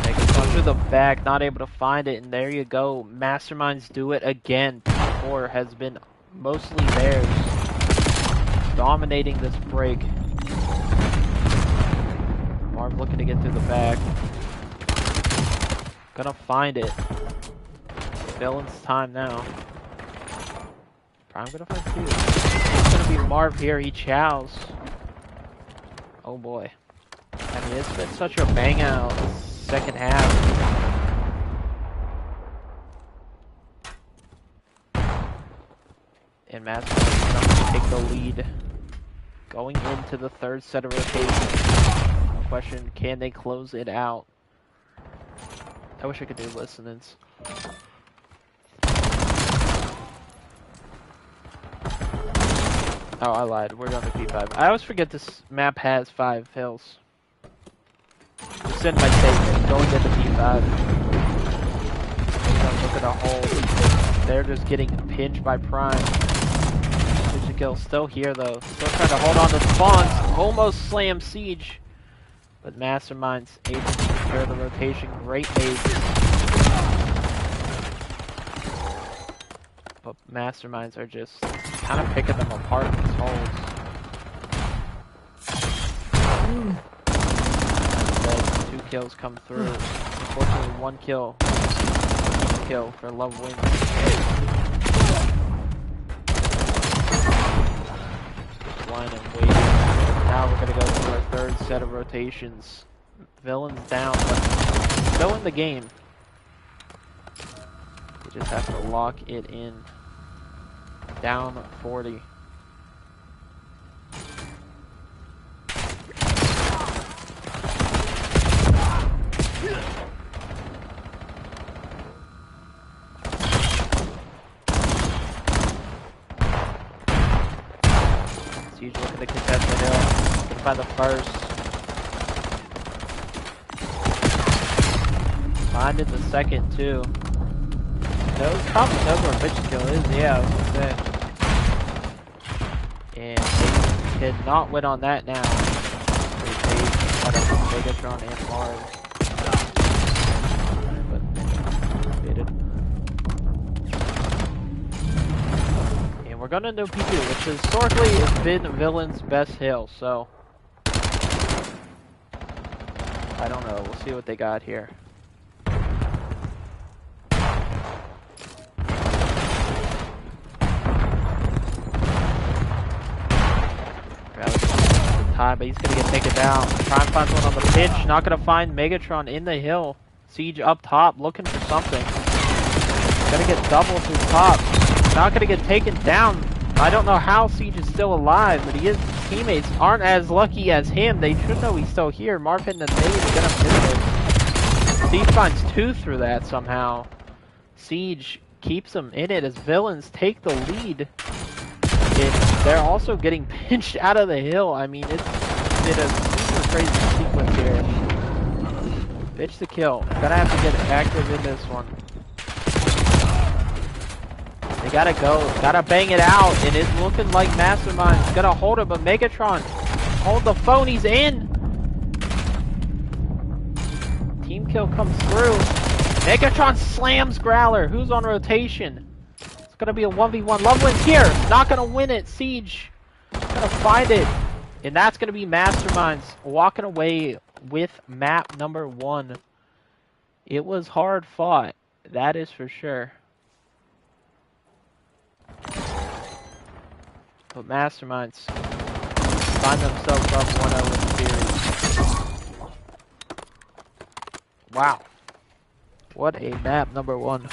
Megatron through the back, not able to find it, and there you go. Masterminds do it again. P4 has been mostly theirs, dominating this break. Marv looking to get through the back. Gonna find it. Villain's time now. Prime gonna find 2. It's gonna be Marv here. He chows. Oh boy. I mean, it's been such a bang out second half. And Mastermind going to take the lead going into the third set of rotations. Question, can they close it out? I wish I could do listenings. Oh, I lied. We're on the P5. I always forget this map has 5 hills. Just send my statement. Go and get the P5. Look at the hole. They're just getting pinched by Prime. TxG still here though. Still trying to hold on to spawns. Almost slam Siege. But Mastermind's able to secure the rotation. Great nades. But Masterminds are just kind of picking them apart in these holes. Two kills come through. Unfortunately, one kill. Kill for Love Wing. Just line and wait. Now we're gonna go to our third set of rotations. Villains down, but still in the game. We just have to lock it in. Down 40. Siege looking to contest the hill. Gonna find the first. Finding the second too. Knows, probably knows where TxG is, yeah, I was gonna say. And they cannot win on that now. They got a Megatron and Mars. And we're gonna do P2, which historically has been Villain's best hill, so I don't know, we'll see what they got here. But he's gonna get taken down. Prime finds one on the pitch, not gonna find Megatron in the hill. Siege up top, looking for something. Gonna get doubled through top. Not gonna get taken down. I don't know how Siege is still alive, but his teammates aren't as lucky as him. They should know he's still here. Marvin and Nate are gonna miss it. Siege finds two through that somehow. Siege keeps them in it as Villains take the lead. They're also getting pinched out of the hill. I mean, it's been a super crazy sequence here. Bitch the kill. Gonna have to get active in this one. They gotta go. Gotta bang it out. And it's looking like Mastermind's gonna hold it, but Megatron hold the phone. He's in. Team kill comes through. Megatron slams Growler. Who's on rotation? Gonna be a 1v1. Lovewin's here. Not gonna win it. Siege gonna find it. And that's gonna be Masterminds walking away with map number 1. It was hard fought. That is for sure. But Masterminds find themselves up 1-0 in the series. Wow. What a map number 1.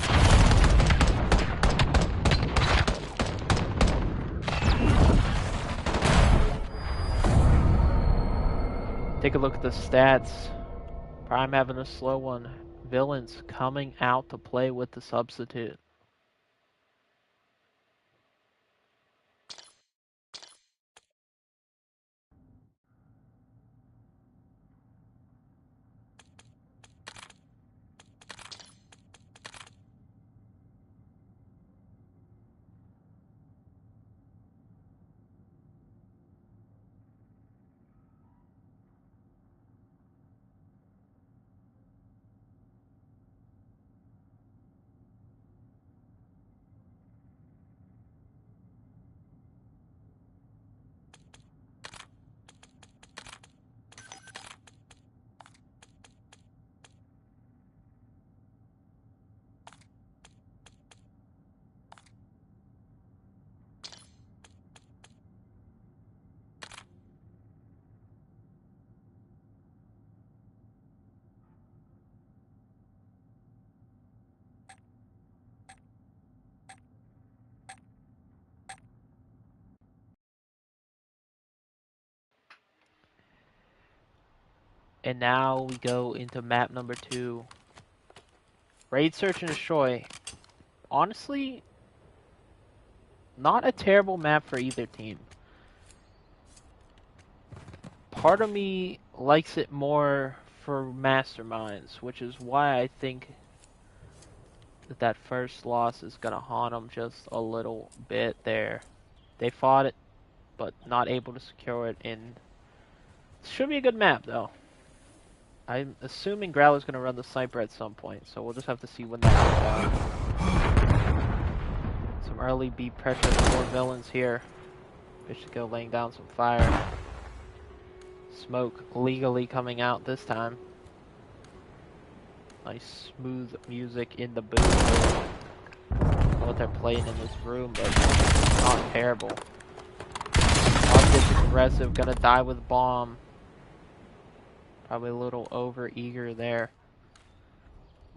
Take a look at the stats. Prime having a slow one. Villains coming out to play with the substitute. And now we go into map number 2. Raid Search and Destroy. Honestly, not a terrible map for either team. Part of me likes it more for masterminds, which is why I think that first loss is going to haunt them just a little bit there. They fought it, but not able to secure it. And it should be a good map, though. I'm assuming Growler's going to run the sniper at some point, so we'll just have to see when that goes out. Some early B pressure for villains here. Bishop go laying down some fire. Smoke legally coming out this time. Nice smooth music in the booth. I don't know what they're playing in this room, but it's not terrible. Mark gets aggressive, gonna die with bomb. Probably a little over eager there.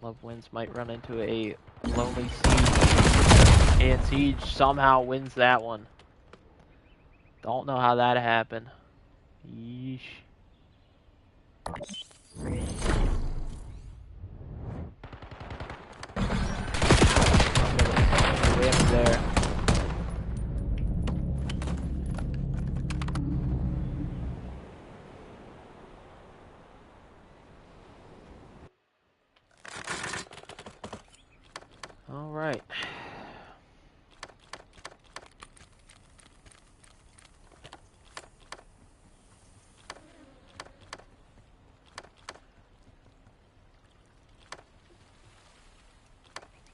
Love Wins might run into a lonely Siege. And Siege somehow wins that one. Don't know how that happened. Yeesh. Win there. All right.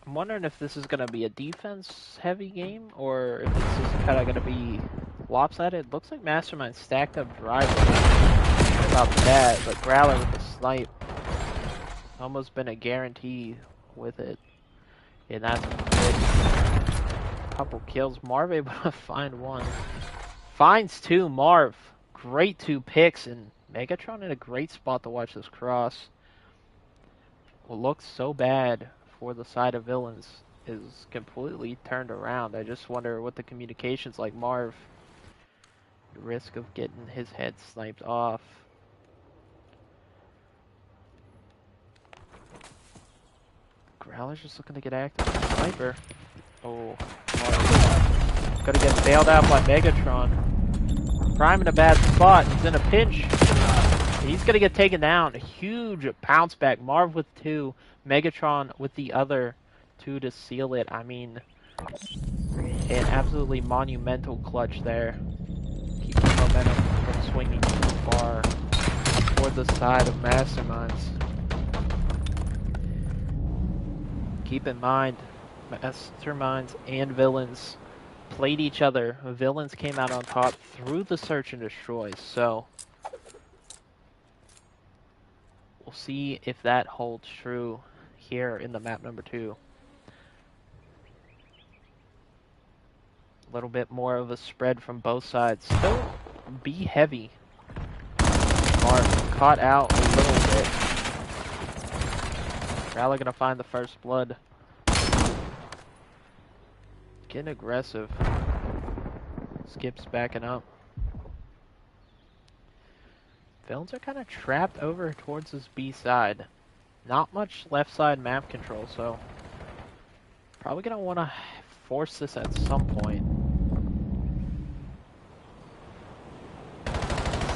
I'm wondering if this is going to be a defense-heavy game, or if this is kind of going to be lopsided. Looks like Mastermind stacked up drivers about that, but Growler with the snipe. Almost been a guarantee with it. And that's a good couple kills. Marv able to find one. Finds two, Marv. Great 2 picks, and Megatron in a great spot to watch this cross. What looks so bad for the side of villains is completely turned around. I just wonder what the communication's like. Marv, risk of getting his head sniped off. Growler's just looking to get active. Sniper. Oh, Marv gonna get bailed out by Megatron. Prime in a bad spot. He's in a pinch. He's gonna get taken down. A huge bounce back. Marv with 2. Megatron with the other 2 to seal it. I mean, an absolutely monumental clutch there. Keep the momentum from swinging too far toward the side of Masterminds. Keep in mind, Masterminds and Villains played each other. Villains came out on top through the search and destroy, so we'll see if that holds true here in the map number 2. A little bit more of a spread from both sides. Still be heavy. Marv caught out a little bit. Rally gonna find the first blood. Getting aggressive. Skips backing up. Villains are kind of trapped over towards this B side. Not much left side map control, so probably gonna want to force this at some point.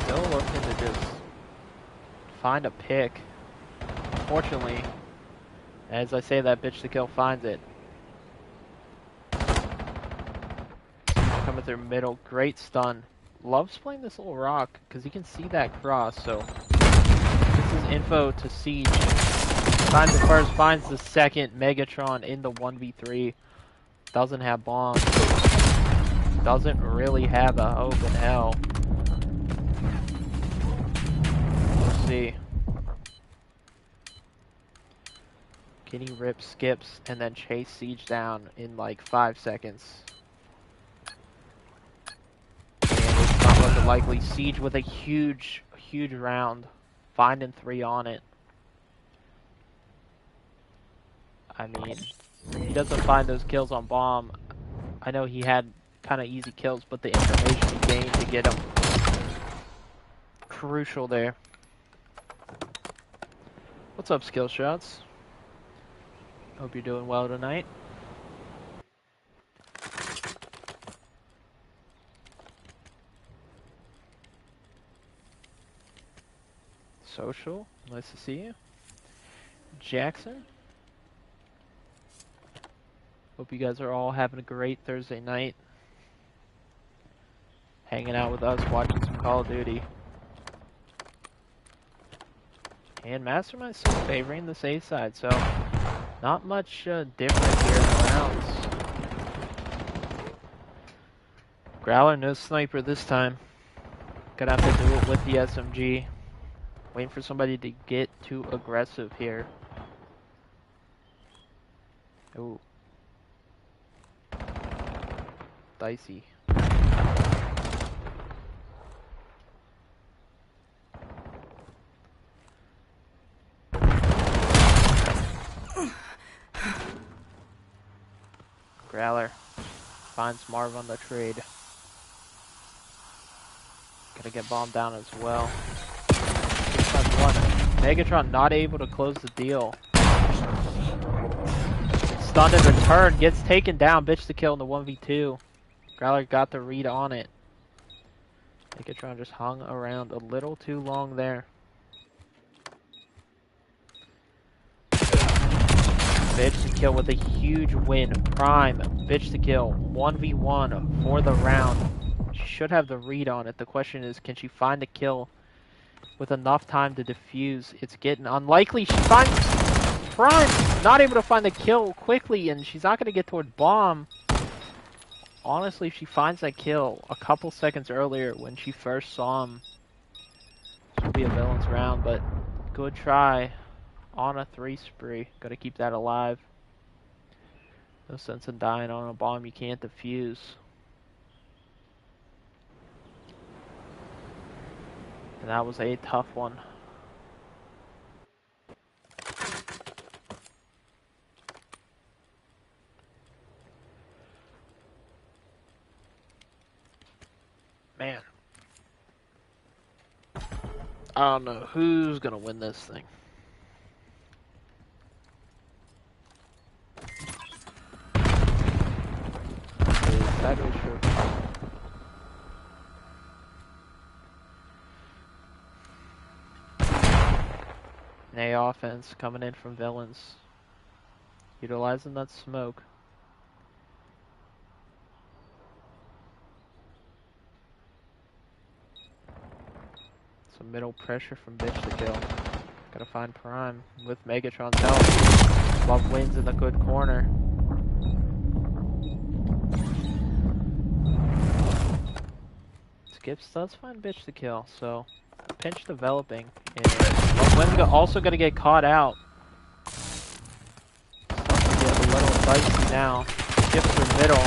Still looking to just find a pick. Unfortunately, as I say that, bitch to kill finds it. Coming through middle, great stun. Loves playing this little rock because he can see that cross, so this is info to Siege. Finds the first, finds the second. Megatron in the 1v3. Doesn't have bombs. Doesn't really have a hope in hell. Let's see. Kitty rip skips and then chase Siege down in like 5 seconds. And it's not looking likely. Siege with a huge round. Finding 3 on it. I mean, he doesn't find those kills on bomb. I know he had kind of easy kills, but the information he gained to get him crucial there. What's up, Skill Shots? Hope you're doing well tonight. Social, nice to see you. Jackson, hope you guys are all having a great Thursday night. Hanging out with us, watching some Call of Duty. And Mastermind still favoring the safe side, so not much different here in the rounds. Growler, no sniper this time. Gonna have to do it with the SMG. Waiting for somebody to get too aggressive here. Ooh. Dicey. Growler finds Marv on the trade. Gonna get bombed down as well. 6-1. Megatron not able to close the deal. Stunned in return, gets taken down, bitch to kill in the 1v2. Growler got the read on it. Megatron just hung around a little too long there. Bitch to kill with a huge win. Prime, bitch to kill. 1v1 for the round. She should have the read on it. The question is, can she find a kill with enough time to defuse? It's getting unlikely. She finds Prime. Not able to find the kill quickly, and she's not going to get toward bomb. Honestly, if she finds that kill a couple seconds earlier when she first saw him, this will be a villain's round, but good try. On a 3 spree. Gotta keep that alive. No sense in dying on a bomb you can't defuse. And that was a tough one. Man. I don't know who's gonna win this thing. That is true. An A offense coming in from villains. Utilizing that smoke. Some middle pressure from bitch to kill. Gotta find Prime with Megatron's help. Love wins in the good corner. Skips does find bitch to kill, so pinch developing. And Wen's also gonna get caught out. Starting to get a little dicey now. Skips through middle.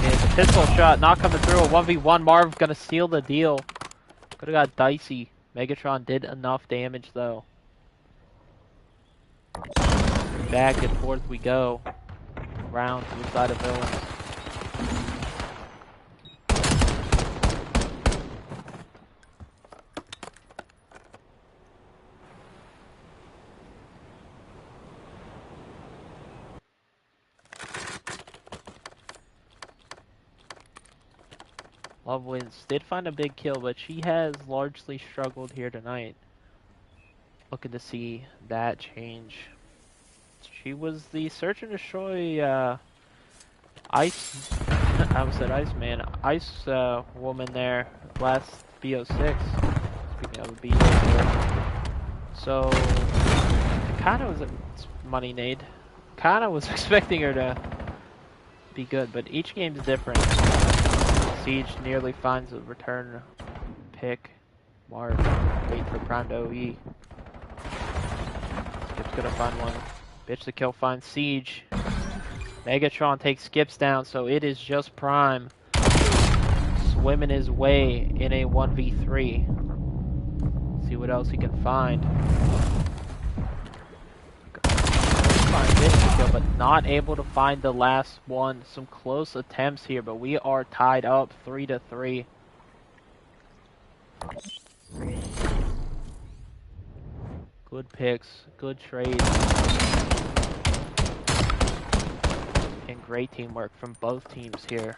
And the pistol shot not coming through. A 1v1. Marv gonna seal the deal. Could've got dicey. Megatron did enough damage though. Back and forth we go. Round to the side of villains. Love wins. Did find a big kill, but she has largely struggled here tonight. Looking to see that change. She was the search and destroy ice. I almost said Iceman. Ice woman there last BO6. Speaking of BO4. So kind of was a money nade. Kind of was expecting her to be good, but each game's different. Siege nearly finds a return pick. Marv wait for Prime to OE. Skip's gonna find one. Bitch to kill finds Siege. Megatron takes Skips down, so it is just Prime swimming his way in a 1v3. See what else he can find. Find bitch to kill, but not able to find the last one. Some close attempts here, but we are tied up 3-3. Good picks, good trades, and great teamwork from both teams here.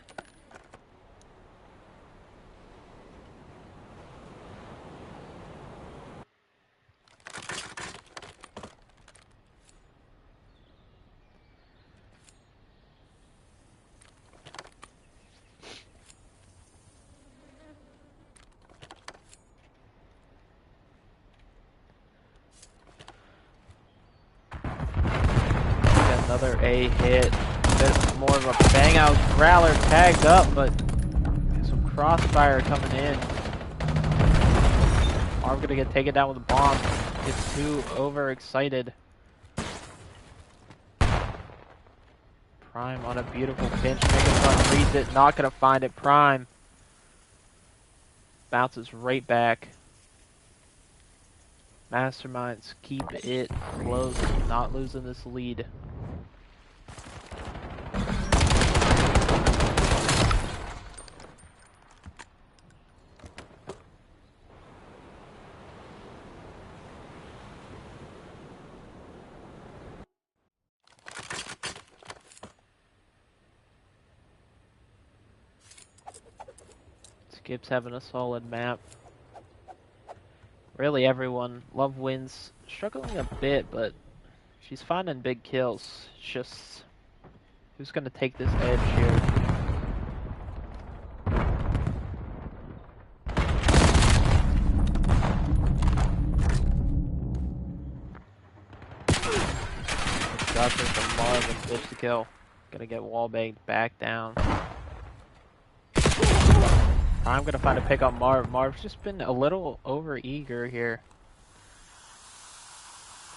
Another A hit. A bit more of a bang out. Growler tagged up, but some crossfire coming in. Arm gonna get taken down with a bomb. Gets too overexcited. Prime on a beautiful pinch. Megatron reads it. Not gonna find it. Prime bounces right back. Masterminds keep it close. Not losing this lead. Skip's having a solid map. Really everyone. Love wins. Struggling a bit, but she's finding big kills. It's just who's gonna take this edge here? Shots from Marv and bitch to kill. Gonna get wallbanged back down. I'm gonna find a pick on Marv. Marv's just been a little over eager here.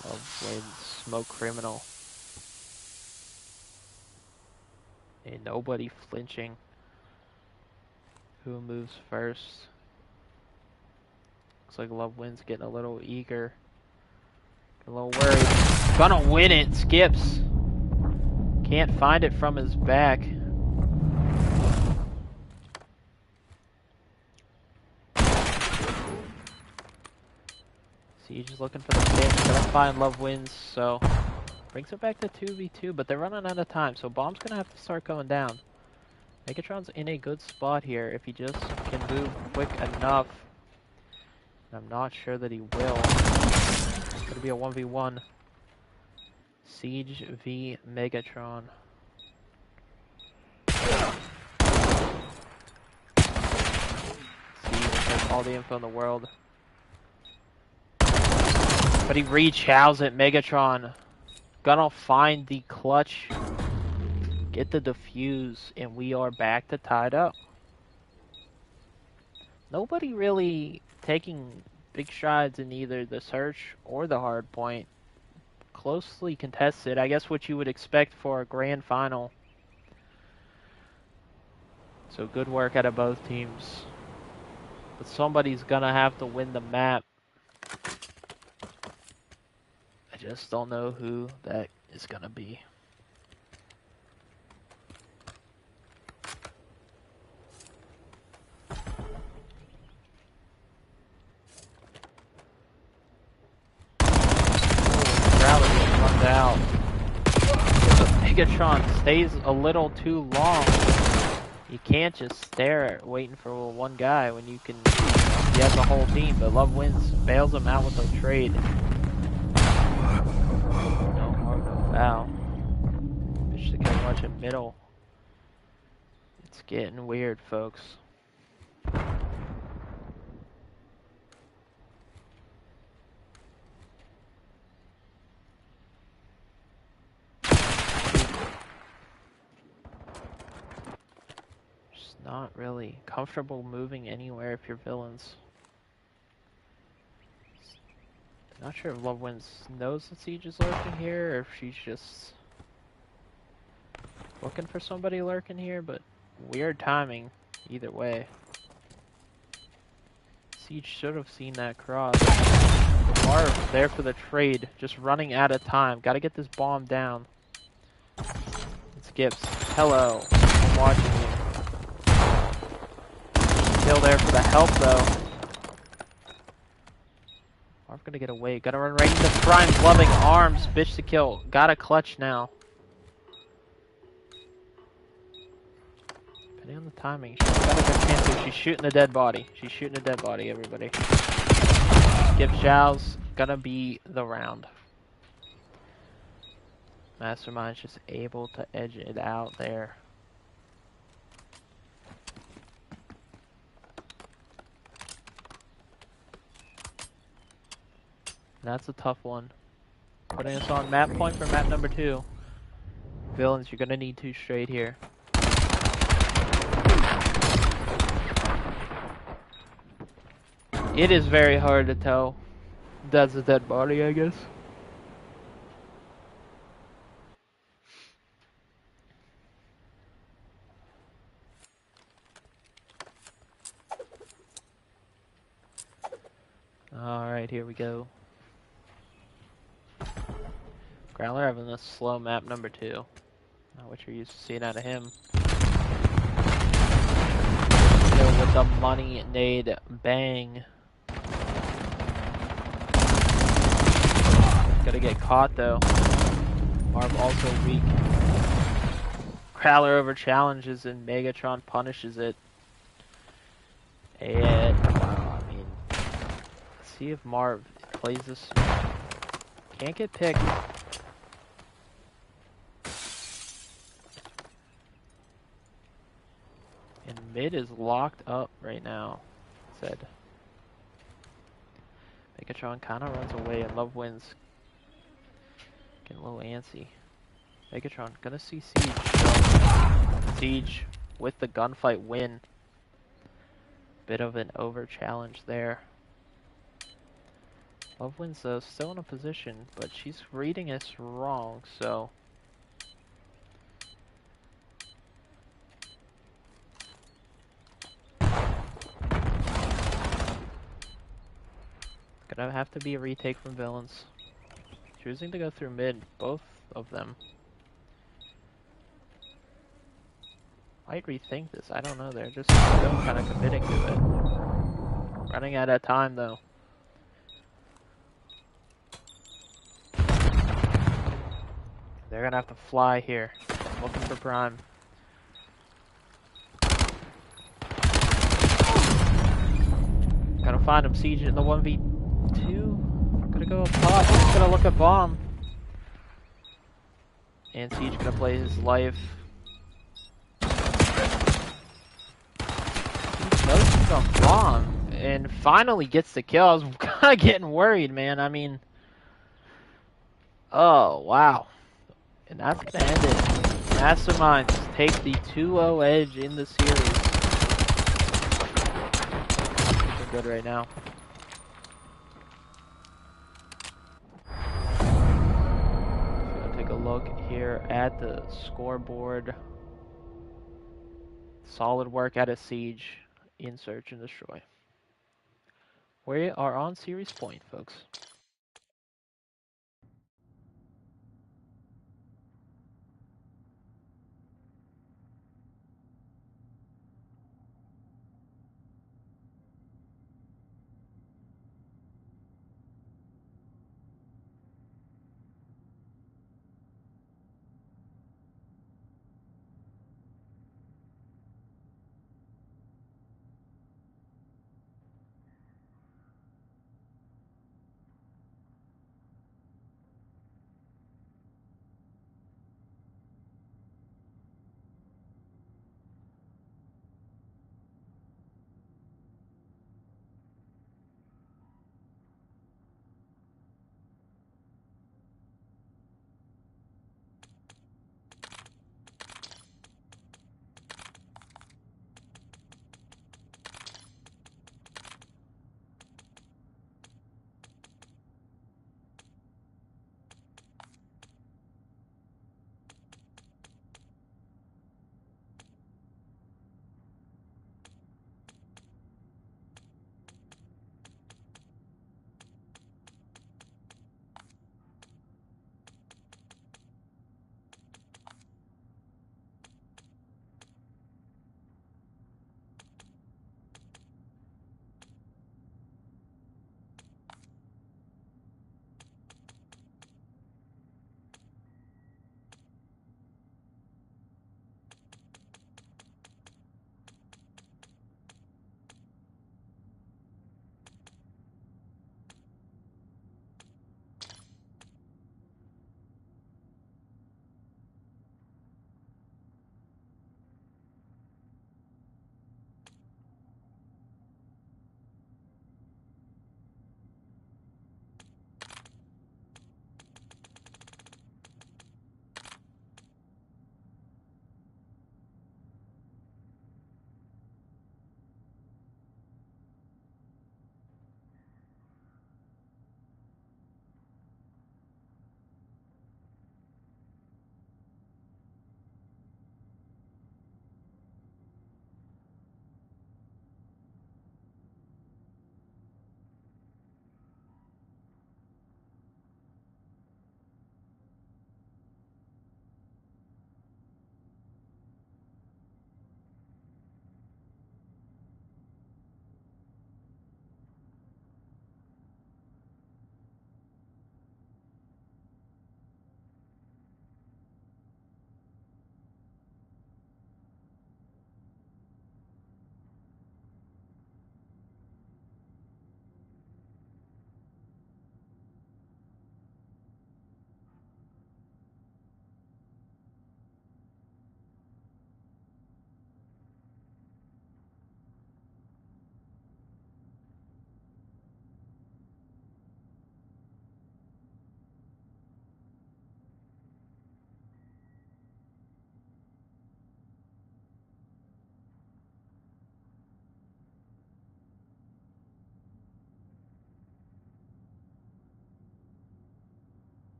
Played Smoke Criminal. And nobody flinching. Who moves first? Looks like Love Wins getting a little eager. A little worried. Gonna win it, Skips. Can't find it from his back. Siege is looking for the pinch. Gonna find Love Wins, so brings it back to 2v2, but they're running out of time, so Bomb's gonna have to start going down. Megatron's in a good spot here if he just can move quick enough. I'm not sure that he will. It's gonna be a 1v1. Siege v Megatron. Siege has all the info in the world. But he rechows it. Megatron gonna find the clutch. Get the defuse, and we are back to tied up. Nobody really taking big strides in either the search or the hard point. Closely contested, I guess what you would expect for a grand final. So good work out of both teams. But somebody's gonna have to win the map. I just don't know who that is gonna be. Out. The Megatron stays a little too long. You can't just stare at waiting for one guy when you can. He has the whole team, but Love Wins bails him out with a trade. No hard, no foul. Bitch to kill much in middle. It's getting weird, folks. Not really comfortable moving anywhere if you're villains. Not sure if Love Wins knows that Siege is lurking here, or if she's just looking for somebody lurking here, but weird timing either way. Siege should have seen that cross. Marv there for the trade, just running out of time. Gotta get this bomb down. It skips. Hello. I'm watching you. Kill there for the help though. Marv gonna get away. Gotta run right into Prime's loving arms. Bitch to kill. Gotta clutch now. Depending on the timing, she's got a good chance here. She's shooting a dead body. She's shooting a dead body, everybody. Skip Zhao's gonna be the round. Mastermind's just able to edge it out there. That's a tough one. Putting us on map point for map number 2. Villains, you're gonna need 2 straight here. It is very hard to tell. That's a dead body, I guess. Alright, here we go. Growler having a slow map number 2. Not what you're used to seeing out of him. Still with the money nade bang. Gonna get caught though. Marv also weak. Growler over challenges and Megatron punishes it. And wow, I mean, let's see if Marv plays this. Can't get picked. And mid is locked up right now. Said. Megatron kind of runs away and Love wins. Getting a little antsy. Megatron gonna see Siege. So Siege with the gunfight win. Bit of an over challenge there. Love wins though, still in a position, but she's reading us wrong, so. Gonna have to be a retake from villains. Choosing to go through mid, both of them. Might rethink this, I don't know, they're just still kind of committing to it. Running out of time though. They're gonna have to fly here. Looking for Prime. Gonna find him, Siege in the 1v2. Gonna go up top, he's gonna look at bomb. And Siege gonna play his life. He knows on bomb and finally gets the kill. I was kinda getting worried, man. I mean, oh wow. And that's gonna end it. Masterminds take the 2-0 edge in the series. Looking good right now. So take a look here at the scoreboard. Solid work out of Siege in Search and Destroy. We are on series point, folks.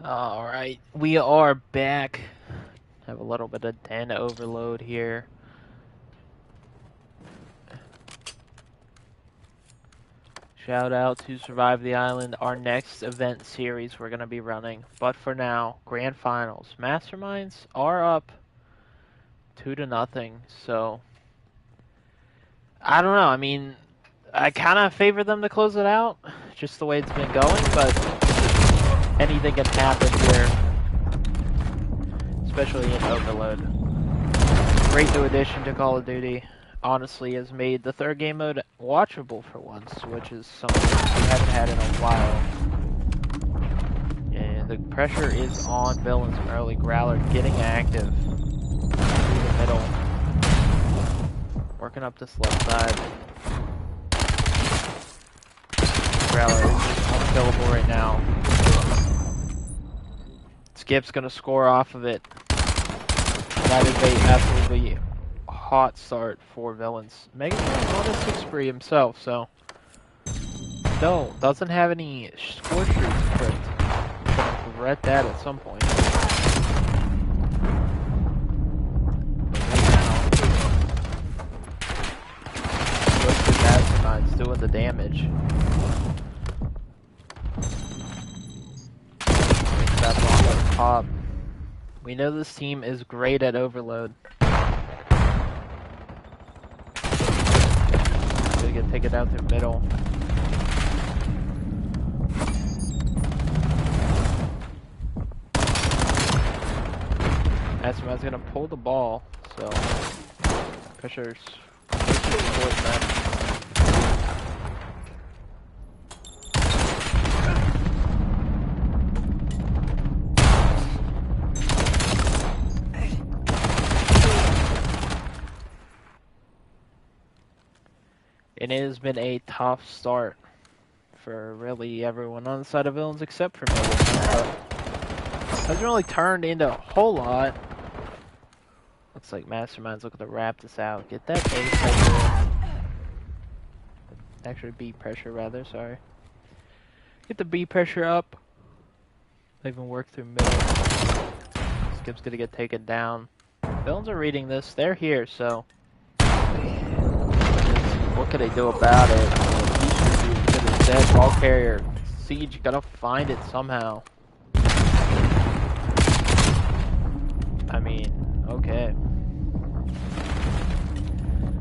Alright, we are back. Have a little bit of den overload here. Shout out to Survive the Island, our next event series we're going to be running. But for now, Grand Finals. Masterminds are up 2-0, so I don't know. I mean, I kind of favor them to close it out, just the way it's been going, but anything can happen here, especially in Overload. Great new addition to Call of Duty. Honestly, has made the third game mode watchable for once, which is something we haven't had in a while. And the pressure is on Villains from early. Growler getting active through the middle, working up this left side. Growler is just unkillable right now. Skip's gonna score off of it. That is a absolutely hot start for Villains. Megatron's on a 6 spree himself, so no, doesn't have any score streaks equipped. Gonna regret that at some point. Right now, Twisted Mastermind's doing the damage. Makes that bomb up top. We know this team is great at Overload. Take it down to the middle. Mastermind's gonna pull the ball, so pressure's towards them. It has been a tough start for really everyone on the side of Villains except for me. Hasn't really turned into a whole lot. Looks like Mastermind's looking to wrap this out. Get that A pressure. Actually, B pressure rather, sorry. Get the B pressure up. Even work through middle. Skip's gonna get taken down. Villains are reading this. They're here, so what can they do about it? He's dead ball carrier. Siege gotta find it somehow. I mean, okay.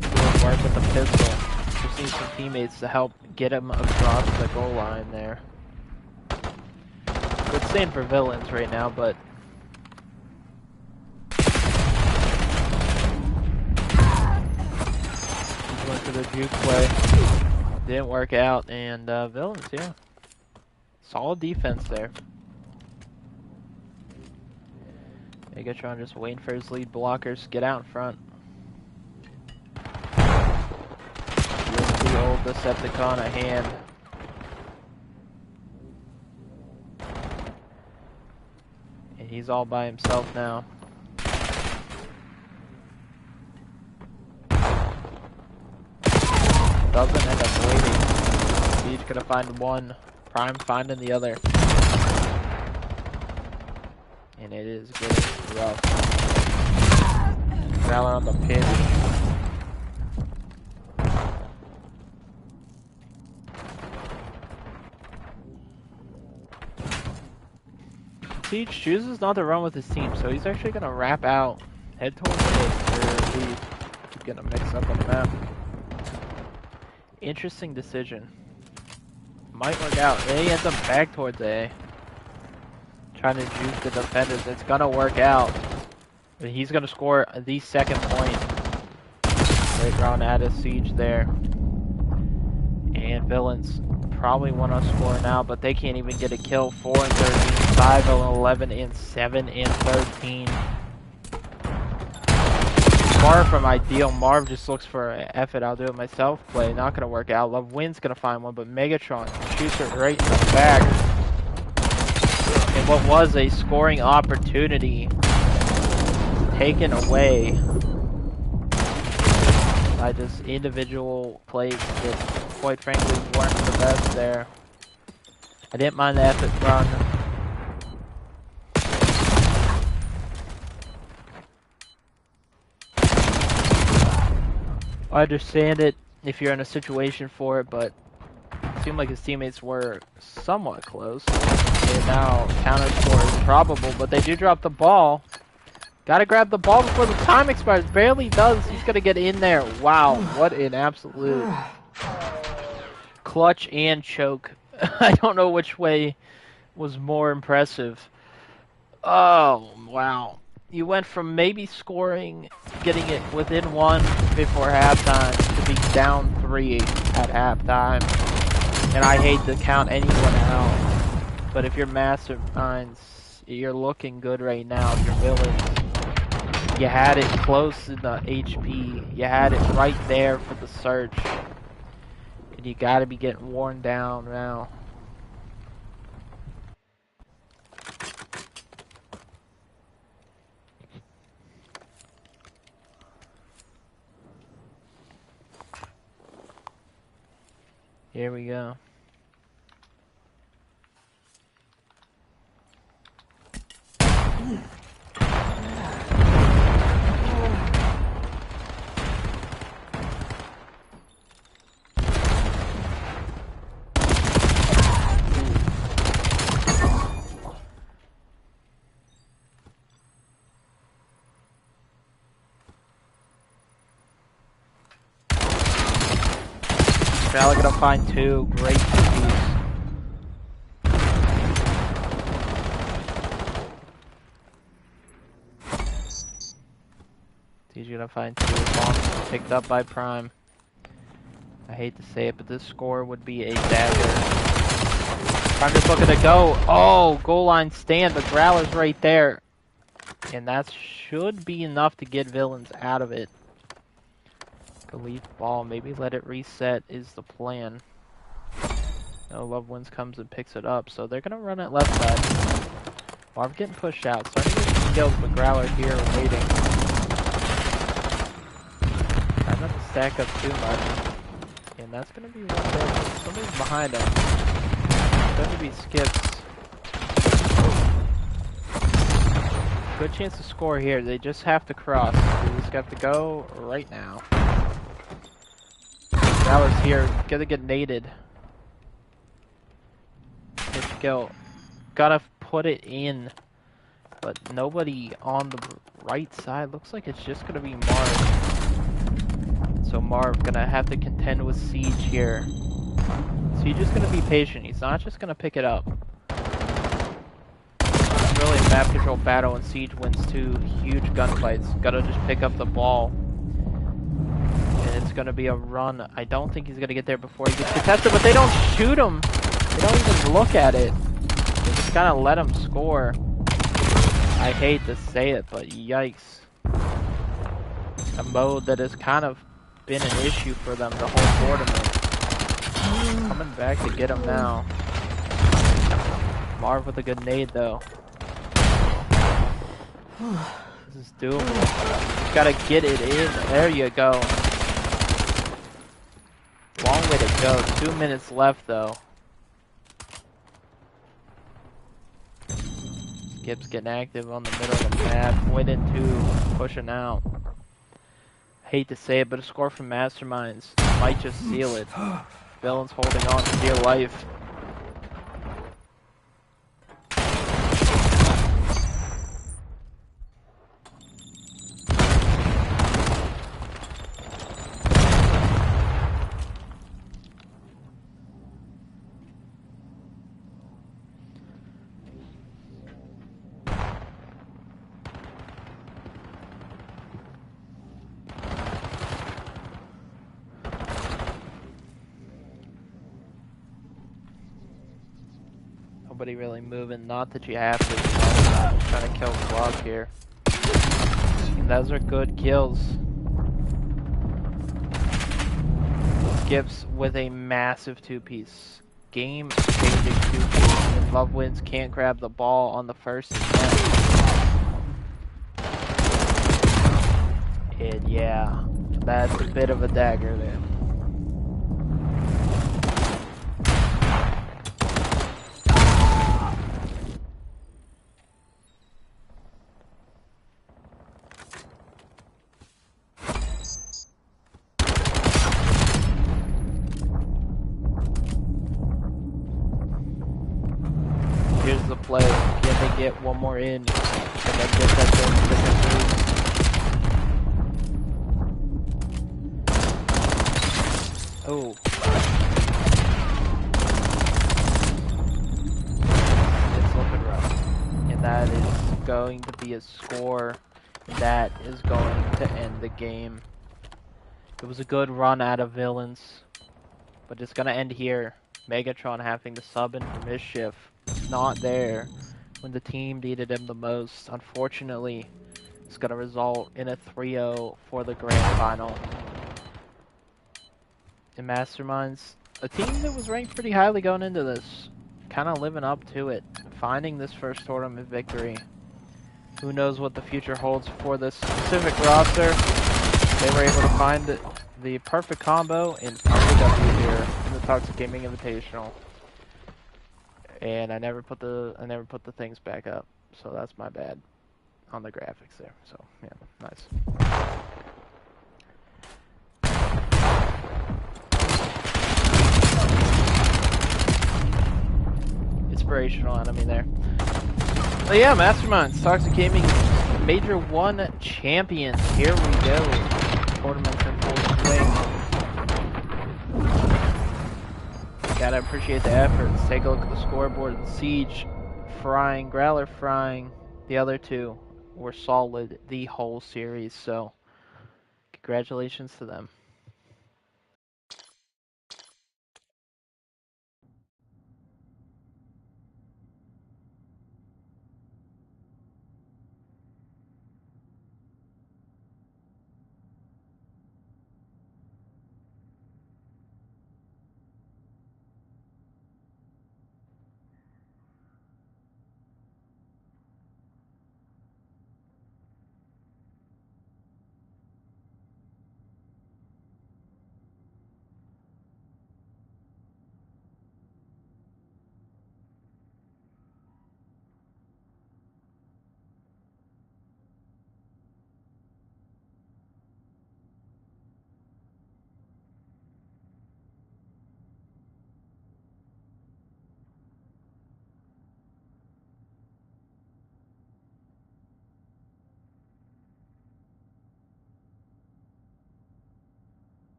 Doing work with the pistol. Just need some teammates to help get him across the goal line there. Good stand for Villains right now, but went for the juke play. Didn't work out, and Villains, yeah. Solid defense there. Megatron just waiting for his lead blockers to get out in front. With the old Decepticon at hand. And he's all by himself now. Doesn't end up waiting. Siege gonna find one. Prime finding the other. And it is getting rough. Valor on the pinch. Siege chooses not to run with his team, so he's actually gonna wrap out. Head towards the lead. He's gonna mix up on the map. Interesting decision. Might work out. A ends up back towards A. Trying to juke the defenders. It's gonna work out. But he's gonna score the second point. Great round out of Siege there. And Villains probably want to score now, but they can't even get a kill. 4 and 13, 5 and 11, and 7 and 13. Far from ideal. Marv just looks for an F it, I'll do it myself play. Not gonna work out. Love Wind's gonna find one, but Megatron shoots it right in the back. And what was a scoring opportunity taken away by just individual plays that, quite frankly, weren't the best there. I didn't mind the effort run. I understand it if you're in a situation for it, but it seemed like his teammates were somewhat close. And now counter score is probable, but they do drop the ball. Gotta grab the ball before the time expires. Barely does. He's gonna get in there. Wow, what an absolute clutch and choke. I don't know which way was more impressive. Oh, wow. You went from maybe scoring, getting it within one before halftime, to being down 3 at halftime. And I hate to count anyone out, but if you're Masterminds, you're looking good right now. If you're Villains, you had it close in the HP. You had it right there for the search. And you gotta be getting worn down now. Here we go. Probably gonna find 2 great TPs. He's gonna find 2 bombs picked up by Prime. I hate to say it, but this score would be a dagger. Prime just looking to go. Oh, goal line stand. The Growler's right there. And that should be enough to get Villains out of it. Leave ball, maybe let it reset is the plan. No, Love Wins comes and picks it up, so they're gonna run it left side. Marv getting pushed out, starting to get some kills, but Growler here waiting. Trying not to stack up too much. And that's gonna be one there. Somebody's behind him. It's gonna be Skips. Good chance to score here. They just have to cross. They just have to go right now. Growler's here, gonna get naded. Good kill. Gotta put it in, but nobody on the right side. Looks like it's just gonna be Marv. So Marv gonna have to contend with Siege here. Siege is gonna be patient. He's not just gonna pick it up. It's really a map control battle, and Siege wins 2 huge gunfights. Gotta just pick up the ball. It's going to be a run. I don't think he's going to get there before he gets contested, but they don't shoot him. They don't even look at it. They just kind of let him score. I hate to say it, but yikes. A mode that has kind of been an issue for them the whole tournament. Coming back to get him now. Marv with a good nade, though. This is doable. Got to get it in. There you go. Long way to go. 2 minutes left, though. Skip's getting active on the middle of the map. Winning 2, pushing out. Hate to say it, but a score from Masterminds might just seal it. Villains holding on for dear life. Nobody really moving, not that you have to. I'm trying to kill the clock here. And those are good kills. Skips with a massive 2-piece. Game-changing 2-piece. And Love Wins can't grab the ball on the first attempt. And yeah, that's a bit of a dagger there. Here's the play. Can they get one more in? Can they get that thing? Oh. It's looking rough. And that is going to be a score. That is going to end the game. It was a good run out of villains. But it's going to end here. Megatron having to sub in for Mischief. Not there when the team needed him the most. Unfortunately, it's going to result in a 3-0 for the grand final. And Masterminds, a team that was ranked pretty highly going into this, kind of living up to it, finding this first tournament victory. Who knows what the future holds for this specific roster. They were able to find the perfect combo and find the W here in the TxG Gaming Invitational. And I never put the things back up, so that's my bad on the graphics there. So yeah, nice. Inspirational enemy there. But yeah, Masterminds, TxG Gaming Major 1 champions. Here we go. Tournaments in full swing. Gotta appreciate the efforts. Take a look at the scoreboard. Siege frying, Growler frying. The other two were solid the whole series, so congratulations to them.